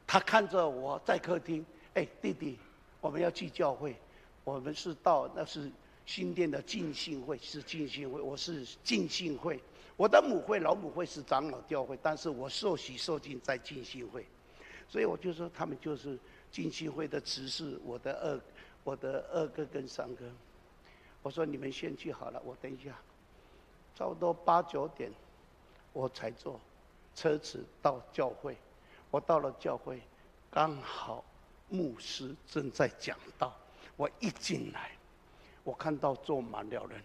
他看着我在客厅，哎，弟弟，我们要去教会，我们是到那是新店的浸信会，是浸信会，我是浸信会，我的老母会是长老教会，但是我受洗受浸在浸信会，所以我就说他们就是浸信会的执事，我的二哥跟三哥，我说你们先去好了，我等一下，差不多8、9点，我才坐车子到教会。我到了教会，刚好牧师正在讲道。我一进来，我看到坐满了人，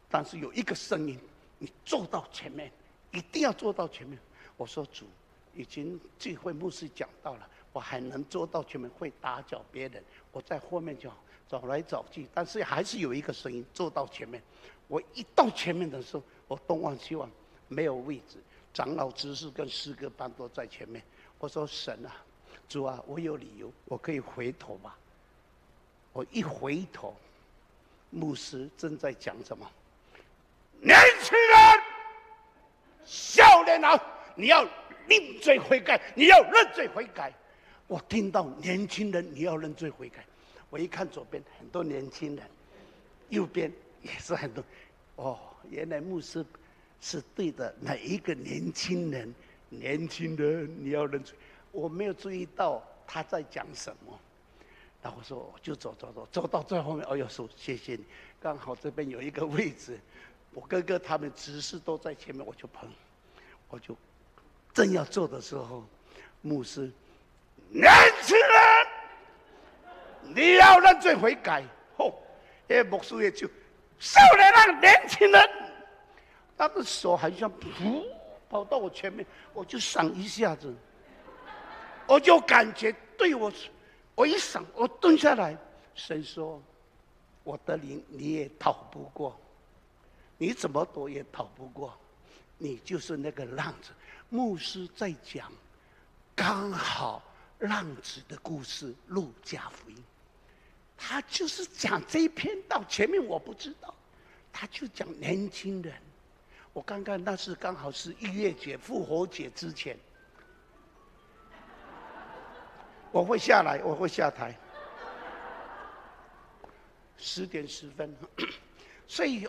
但是有一个声音：你坐到前面，一定要坐到前面。我说主，已经聚会牧师讲道了，我还能坐到前面，会打搅别人。我在后面找来找去，但是还是有一个声音：坐到前面。我一到前面的时候，我东望西望，没有位置。长老执事跟诗歌班都在前面。我说神啊，主啊，我有理由，我可以回头吧？我一回头，牧师正在讲什么？年轻人，少年啊，你要认罪悔改，你要认罪悔改。我听到年轻人你要认罪悔改，我一看左边很多年轻人，右边也是很多。哦，原来牧师是对的哪一个年轻人？年轻人你要认罪。我没有注意到他在讲什么，然后说我就走到最后面。哎呦，说谢谢你，刚好这边有一个位置，我哥哥他们执事都在前面，我就正要坐的时候，牧师，年轻人，你要认罪悔改。哦，那牧师也就少年人，年轻人，他的手好像噗跑到我前面，我就闪一下子。我就感觉对我一闪，我蹲下来。神说：“我的灵你也逃不过，你怎么躲也逃不过，你就是那个浪子。”牧师在讲，刚好浪子的故事，路加福音，他就是讲这一篇到前面我不知道，他就讲年轻人。我刚刚那是刚好是逾越节、复活节之前。我会下来，我会下台。10点10分，所以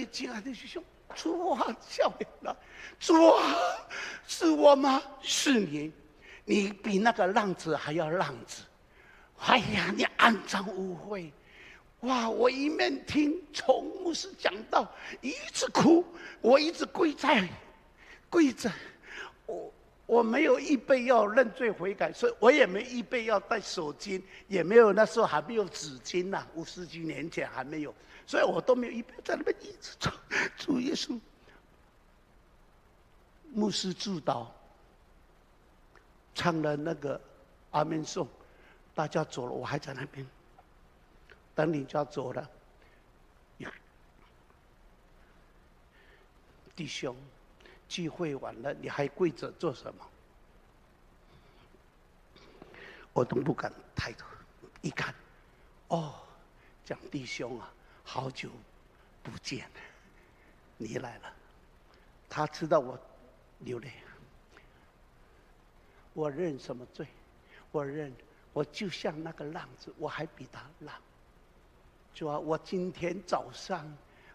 亲爱的弟兄，主啊，笑脸了，主啊，是我吗？是你，你比那个浪子还要浪子。哎呀，你肮脏污秽！哇！我一面听从牧师讲道，一直哭，我一直跪着，我没有预备要认罪悔改，所以我也没预备要带手巾，也没有那时候还没有纸巾呐，50几年前还没有，所以我都没有预备，在那边一直唱主耶稣。牧师祝祷，唱了那个阿门颂，大家走了，我还在那边等你家走了。弟兄，聚会完了，你还跪着做什么？我都不敢抬头，一看，哦，讲弟兄啊，好久不见，你来了。他知道我流泪，我认什么罪？我认，我就像那个浪子，我还比他浪。主啊，我今天早上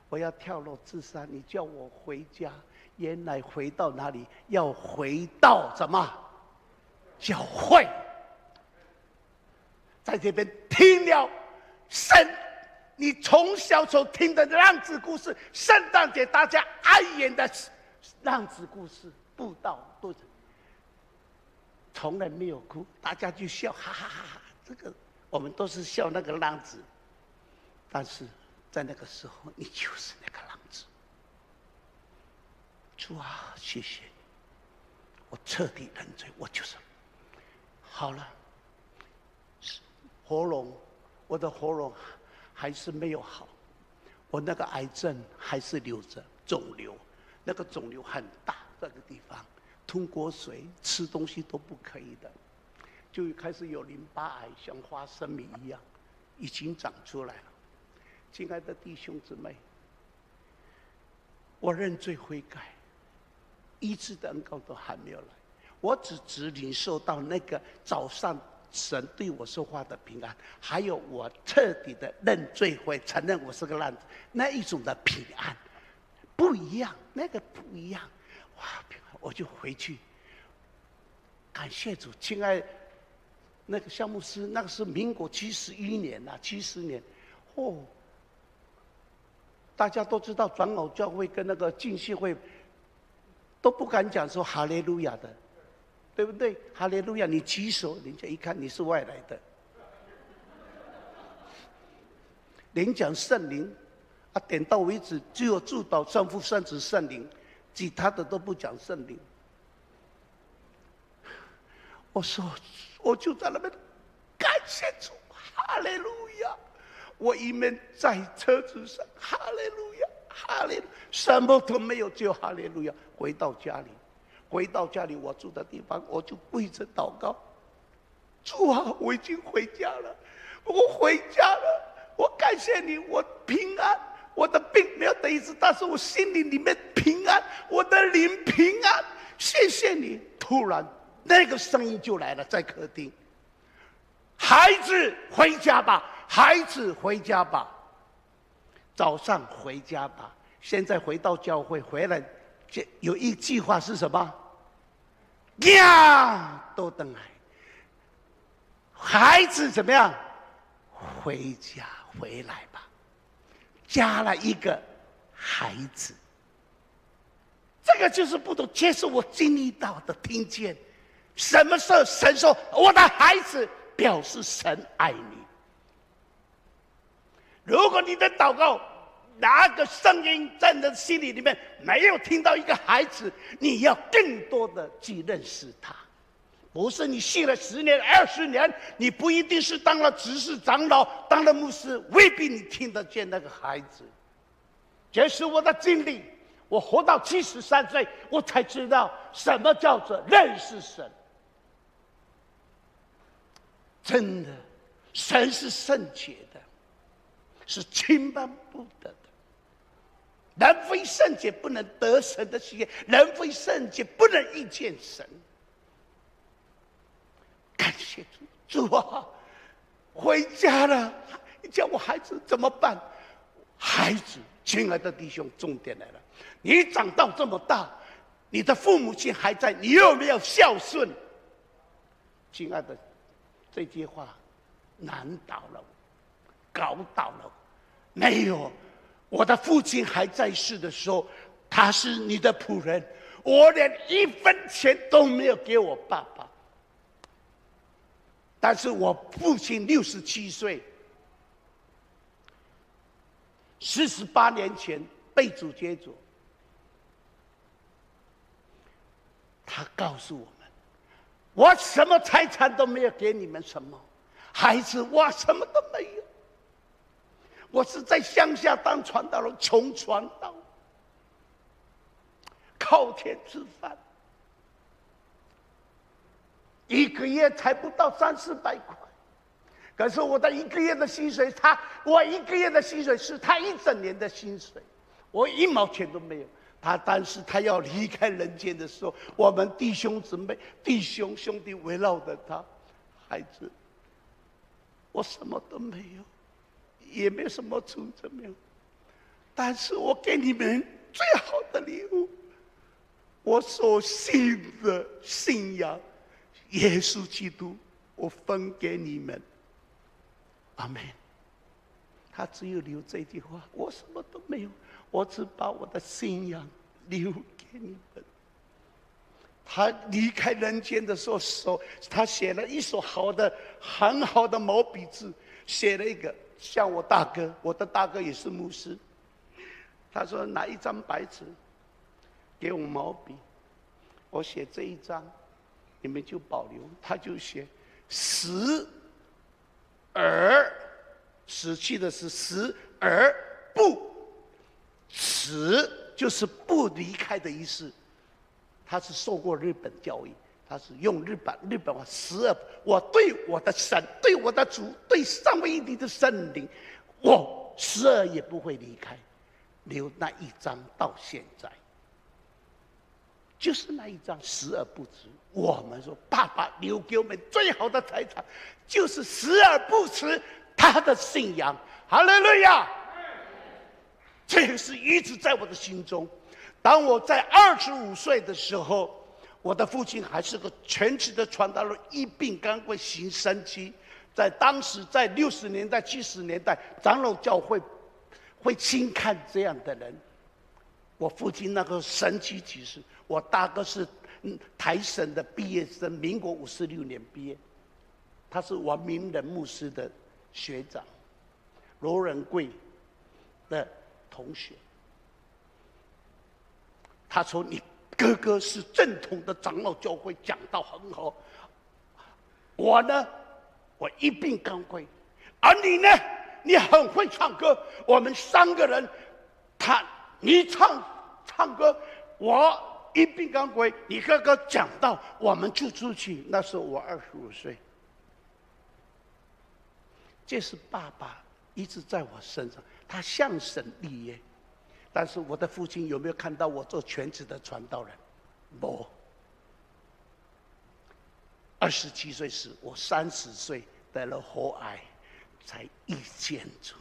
我要跳楼自杀，你叫我回家。原来回到哪里？要回到什么？教会。在这边听了神，你从小所听的浪子故事，圣诞节大家爱演的浪子故事，布道都从来没有哭，大家就笑，哈哈哈哈！这个我们都是笑那个浪子，但是在那个时候，你就是那个浪子。主啊，谢谢你，我彻底认罪，我就是好了。喉咙，我的喉咙还是没有好，我那个癌症还是留着肿瘤，那个肿瘤很大，这个地方吞过水、吃东西都不可以的，就开始有淋巴癌，像花生米一样，已经长出来了。亲爱的弟兄姊妹，我认罪悔改，医治的恩膏都还没有来，我只领受到那个早上神对我说话的平安，还有我彻底的认罪悔，承认我是个烂子，那一种的平安不一样，那个不一样。哇，我就回去，感谢主，亲爱那个项目师，那个是民国71年啊，70年，哦，大家都知道转偶教会跟那个浸信会都不敢讲说哈利路亚的。对不对？哈利路亚！你举手，人家一看你是外来的。连讲圣灵，啊，点到为止，只有祝祷圣父、圣子、圣灵，其他的都不讲圣灵。我说，我就在那边感谢主，哈利路亚！我一面在车子上，哈利路亚，哈利路亚，什么都没有，只有哈利路亚。回到家里。回到家里我住的地方，我就跪着祷告：主啊，我已经回家了，我回家了，我感谢你，我平安，我的病没有得医治，但是我心里面平安，我的灵平安，谢谢你。突然那个声音就来了，在客厅：孩子回家吧，孩子回家吧，早上回家吧。现在回到教会回来，有一句话是什么？呀，都等来。孩子怎么样？回家回来吧，加了一个孩子。这个就是不懂，这是我经历到的，听见什么时候神说我的孩子，表示神爱你。如果你的祷告哪个声音在你的心里面没有听到一个孩子，你要更多的去认识他。不是你信了10年20年，你不一定是当了执事长老，当了牧师，未必你听得见那个孩子。这是我的经历，我活到73岁，我才知道什么叫做认识神。真的，神是圣洁的，是轻慢不得的。人非圣洁不能得神的喜悦，人非圣洁不能遇见神。感谢主，主啊，回家了，你叫我孩子怎么办？孩子，亲爱的弟兄，重点来了，你长到这么大，你的父母亲还在，你有没有孝顺？亲爱的，这句话难倒了我，搞倒了我。没有，我的父亲还在世的时候，他是你的仆人，我连1分钱都没有给我爸爸。但是我父亲67岁，48年前被主接走。他告诉我们：我什么财产都没有给你们什么，孩子，我什么都没有。我是在乡下当传道人，穷传道，靠天吃饭。1个月才不到300-400块，可是我的1个月的薪水，我1个月的薪水是他1整年的薪水，我1毛钱都没有。但是他要离开人间的时候，我们弟兄姊妹、弟兄兄弟围绕着他，孩子，我什么都没有，也没有什么出怎么样，但是我给你们最好的礼物，我所信的信仰。耶稣基督，我分给你们，阿们。他只有留这句话，我什么都没有，我只把我的信仰留给你们。他离开人间的时候，他写了一首很好的毛笔字，写了一个像我大哥，我的大哥也是牧师。他说拿一张白纸，给我毛笔，我写这一张。你们就保留，他就写死去的是死而不辞，就是不离开的意思。他是受过日本教育，他是用日本话死而，我对我的神，对我的主，对上位一体的圣灵，我死而也不会离开，留那一张到现在。就是那一张死而不辞。我们说，爸爸留给我们最好的财产，就是死而不辞他的信仰。哈利路亚！这个是一直在我的心中。当我在25岁的时候，我的父亲还是个全职的传道人，一病赶快行神迹。在当时，在60年代、70年代，长老教会会轻看这样的人。我父亲那个神奇启示，我大哥是台省的毕业生，民国56年毕业，他是王明仁牧师的学长，罗仁贵的同学。他说：“你哥哥是正统的长老教会，讲道很好。我呢，我一病刚归，而你呢，你很会唱歌。我们3个人，你唱歌，我一并赶鬼，你哥哥讲到，我们就出去。那时候我25岁，这是爸爸一直在我身上，他向神立业。但是我的父亲有没有看到我做全职的传道人？没。27岁时，我30岁得了喉癌，才遇见主，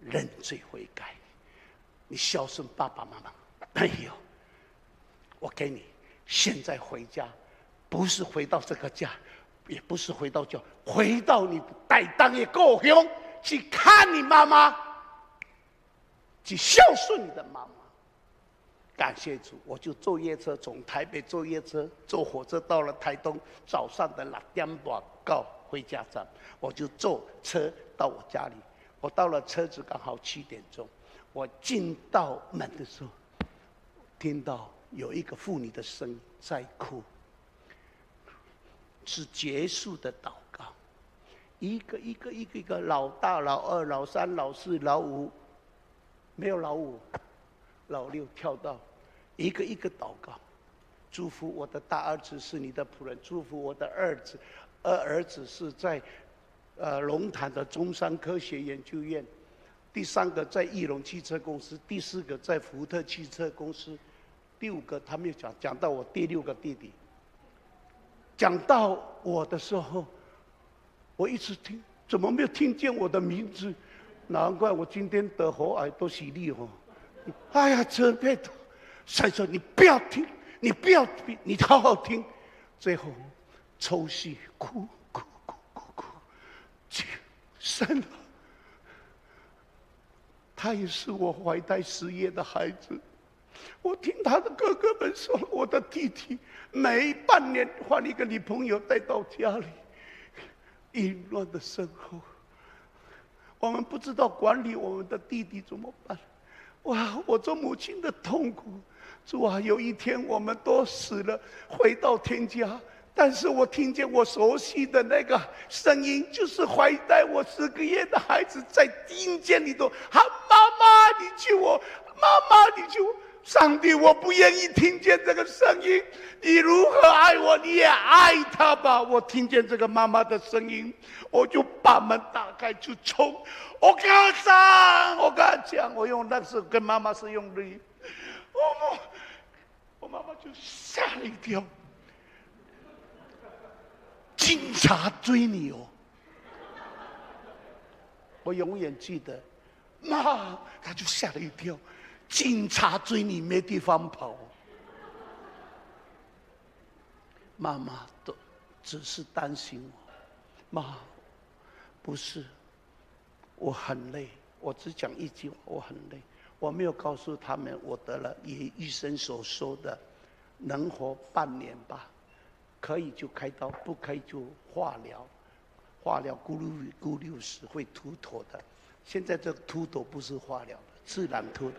认罪悔改。你孝顺爸爸妈妈没有？我给你，现在回家，不是回到这个家，也不是回到家，回到你带当的故乡去看你妈妈，去孝顺你的妈妈。感谢主，我就坐夜车从台北坐夜车，坐火车到了台东，早上的6点半到回家站，我就坐车到我家里。我到了车子刚好7点钟，我进到门的时候，听到有一个妇女的声音在哭，是结束的祷告，一个老大、老二、老三、老四、老五，没有老五，老六跳到。一个祷告，祝福我的大儿子是你的仆人，祝福我的二儿子是在龙潭的中山科学研究院，第3个在义隆汽车公司，第4个在福特汽车公司，第5个他没有讲到我第6个弟弟。讲到我的时候，我一直听，怎么没有听见我的名字？难怪我今天得喉癌都是你哦！哎呀，责备他。神说：“你不要听，你不要听，你好好听。”最后抽泣，哭，神啊，他也是我怀胎10月的孩子。我听他的哥哥们说，我的弟弟每半年换一个女朋友带到家里，淫乱的生活。我们不知道管理我们的弟弟怎么办。哇！我做母亲的痛苦。主啊，有一天我们都死了，回到天家。但是我听见我熟悉的那个声音，就是怀带我10个月的孩子在阴间里头喊：“妈妈，你救我！妈妈，你救我！”上帝，我不愿意听见这个声音。你如何爱我，你也爱他吧。我听见这个妈妈的声音，我就把门打开就冲。我跟他讲，我用那时候跟妈妈是用日语。我妈妈就吓了一跳，警察追你哦！我永远记得，妈，她就吓了一跳，警察追你没地方跑。妈妈都只是担心我，妈，不是，我很累，我只讲一句话，我很累。我没有告诉他们我得了医生所说的能活半年吧，可以就开刀，不可以就化疗。化疗咕噜时会秃头的，现在这个秃头不是化疗的，自然秃的。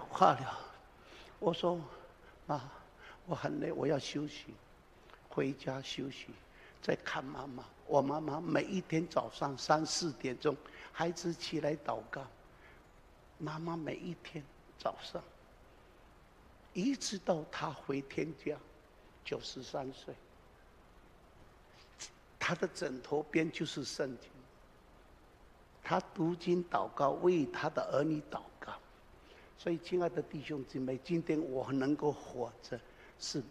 化疗，我说妈，我很累，我要休息，回家休息，再看妈妈。我妈妈每一天早上3、4点钟，孩子起来祷告。妈妈每一天早上，一直到她回天家，93岁，她的枕头边就是圣经，她读经祷告，为她的儿女祷告。所以，亲爱的弟兄姊妹，今天我能够活着，是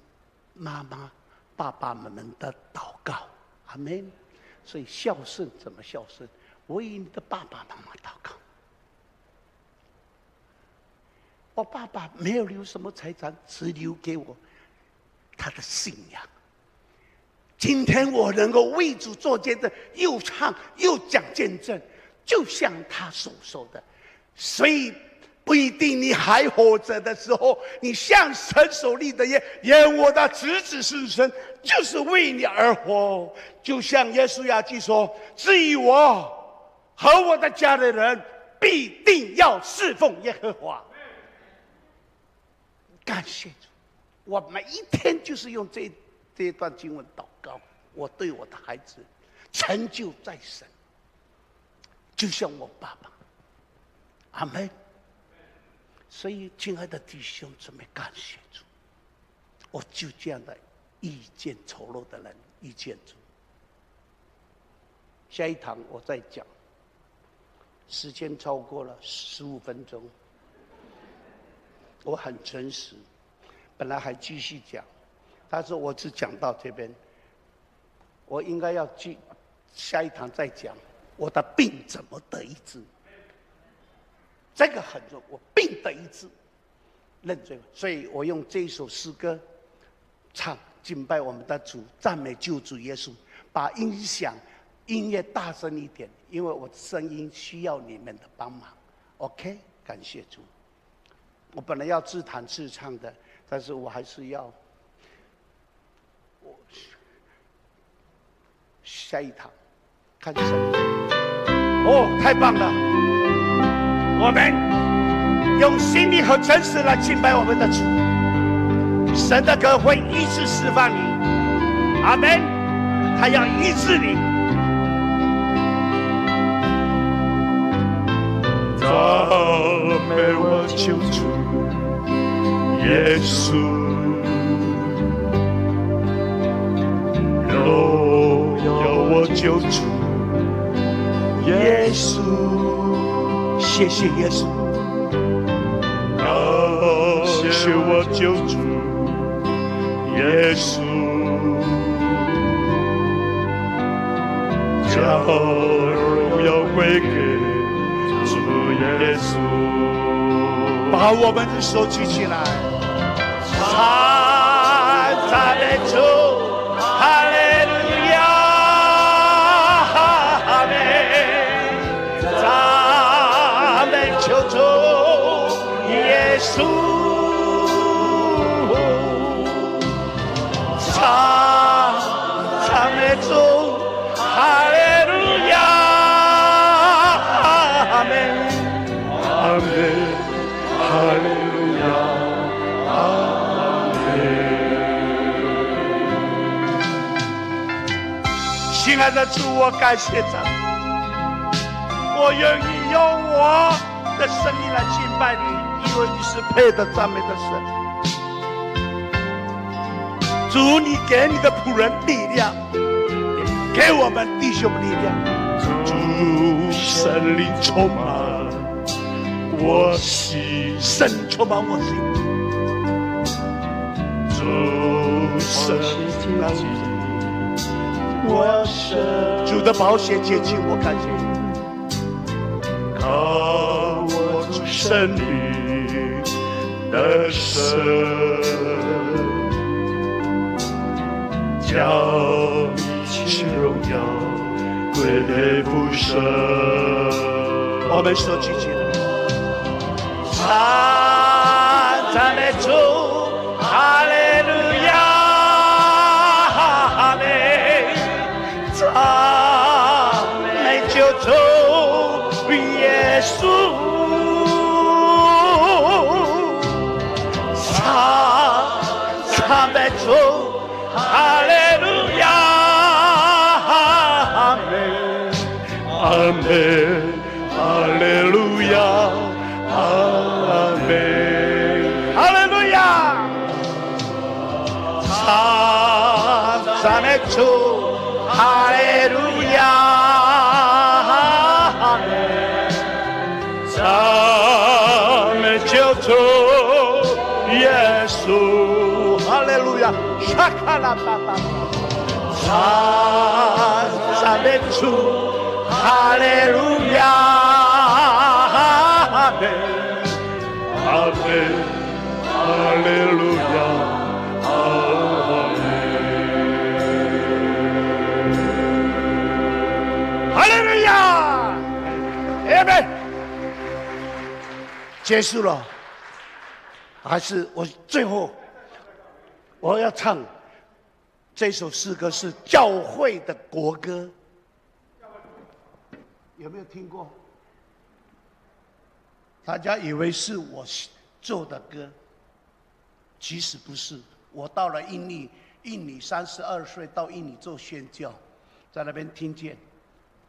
妈妈、爸爸们的祷告，阿们。所以孝顺怎么孝顺？为你的爸爸妈妈祷告。我爸爸没有留什么财产，只留给我他的信仰。今天我能够为主做见证，又唱又讲见证，就像他所说的，所以不一定你还活着的时候，你向神所立的约，愿我的子子孙孙就是为你而活。就像耶稣亚基说：“至于我和我的家的人，必定要侍奉耶和华。”感谢主，我每一天就是用这一段经文祷告，我对我的孩子成就在神，就像我爸爸，阿们。所以，亲爱的弟兄姊妹，感谢主，我就这样的遇见丑陋的人，遇见主。下一堂我再讲，时间超过了15分钟，我很诚实，本来还继续讲，但是我只讲到这边，我应该要下一堂再讲我的病怎么得医治。这个很重要，我病得医治，认罪。所以我用这一首诗歌唱敬拜我们的主，赞美救主耶稣。把音乐大声一点，因为我的声音需要你们的帮忙。OK， 感谢主。我本来要自弹自唱的，但是我还是要下一堂看神。哦，太棒了！我们用心灵和真实来敬拜我们的主，神的歌会医治释放你，阿们。他要医治你。赞美我救主耶稣，荣耀我救主耶稣。谢谢耶稣，感谢我救主耶稣，将荣耀归给主耶稣。把我们的手举起来，赞美主，哈利路亚，阿们，赞美救主耶稣，赞美主，哈利路亚，阿们，阿门。哈利路亚，阿门。亲爱的主，我感谢赞美，我愿意用我的生命来敬拜你，因为你是配得赞美的神。主，你给你的仆人力量，也给我们弟兄力量。主圣灵充满我心，圣灵充满我心。主圣灵我身，主的宝血洁净我，感谢你。靠我主圣灵的神，将一切荣耀归给父神。我们手举起来，赞美主，哈利路亚，阿们，赞美救主耶稣，赞美主，哈利路亚，阿们，阿门，哈利路亚，阿门，哈利路亚，赞美主，哈利路亚，阿们，赞美救主耶稣，哈利路亚，沙卡拉巴巴，赞美主，哈利路亚，阿们，阿门，哈利路亚，阿门。哈利路亚，阿们。结束了，还是我最后我要唱这首诗歌，是教会的国歌，有没有听过？大家以为是我做的歌，其实不是。我到了印尼32岁到印尼做宣教，在那边听见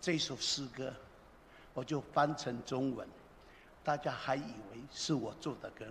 这首诗歌，我就翻成中文，大家还以为是我做的歌。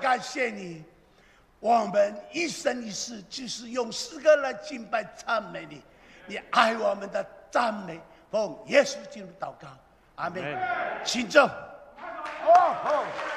感谢你，我们一生一世就是用诗歌来敬拜赞美你。你爱我们的赞美，奉耶稣基督祷告，阿门。请坐。哦。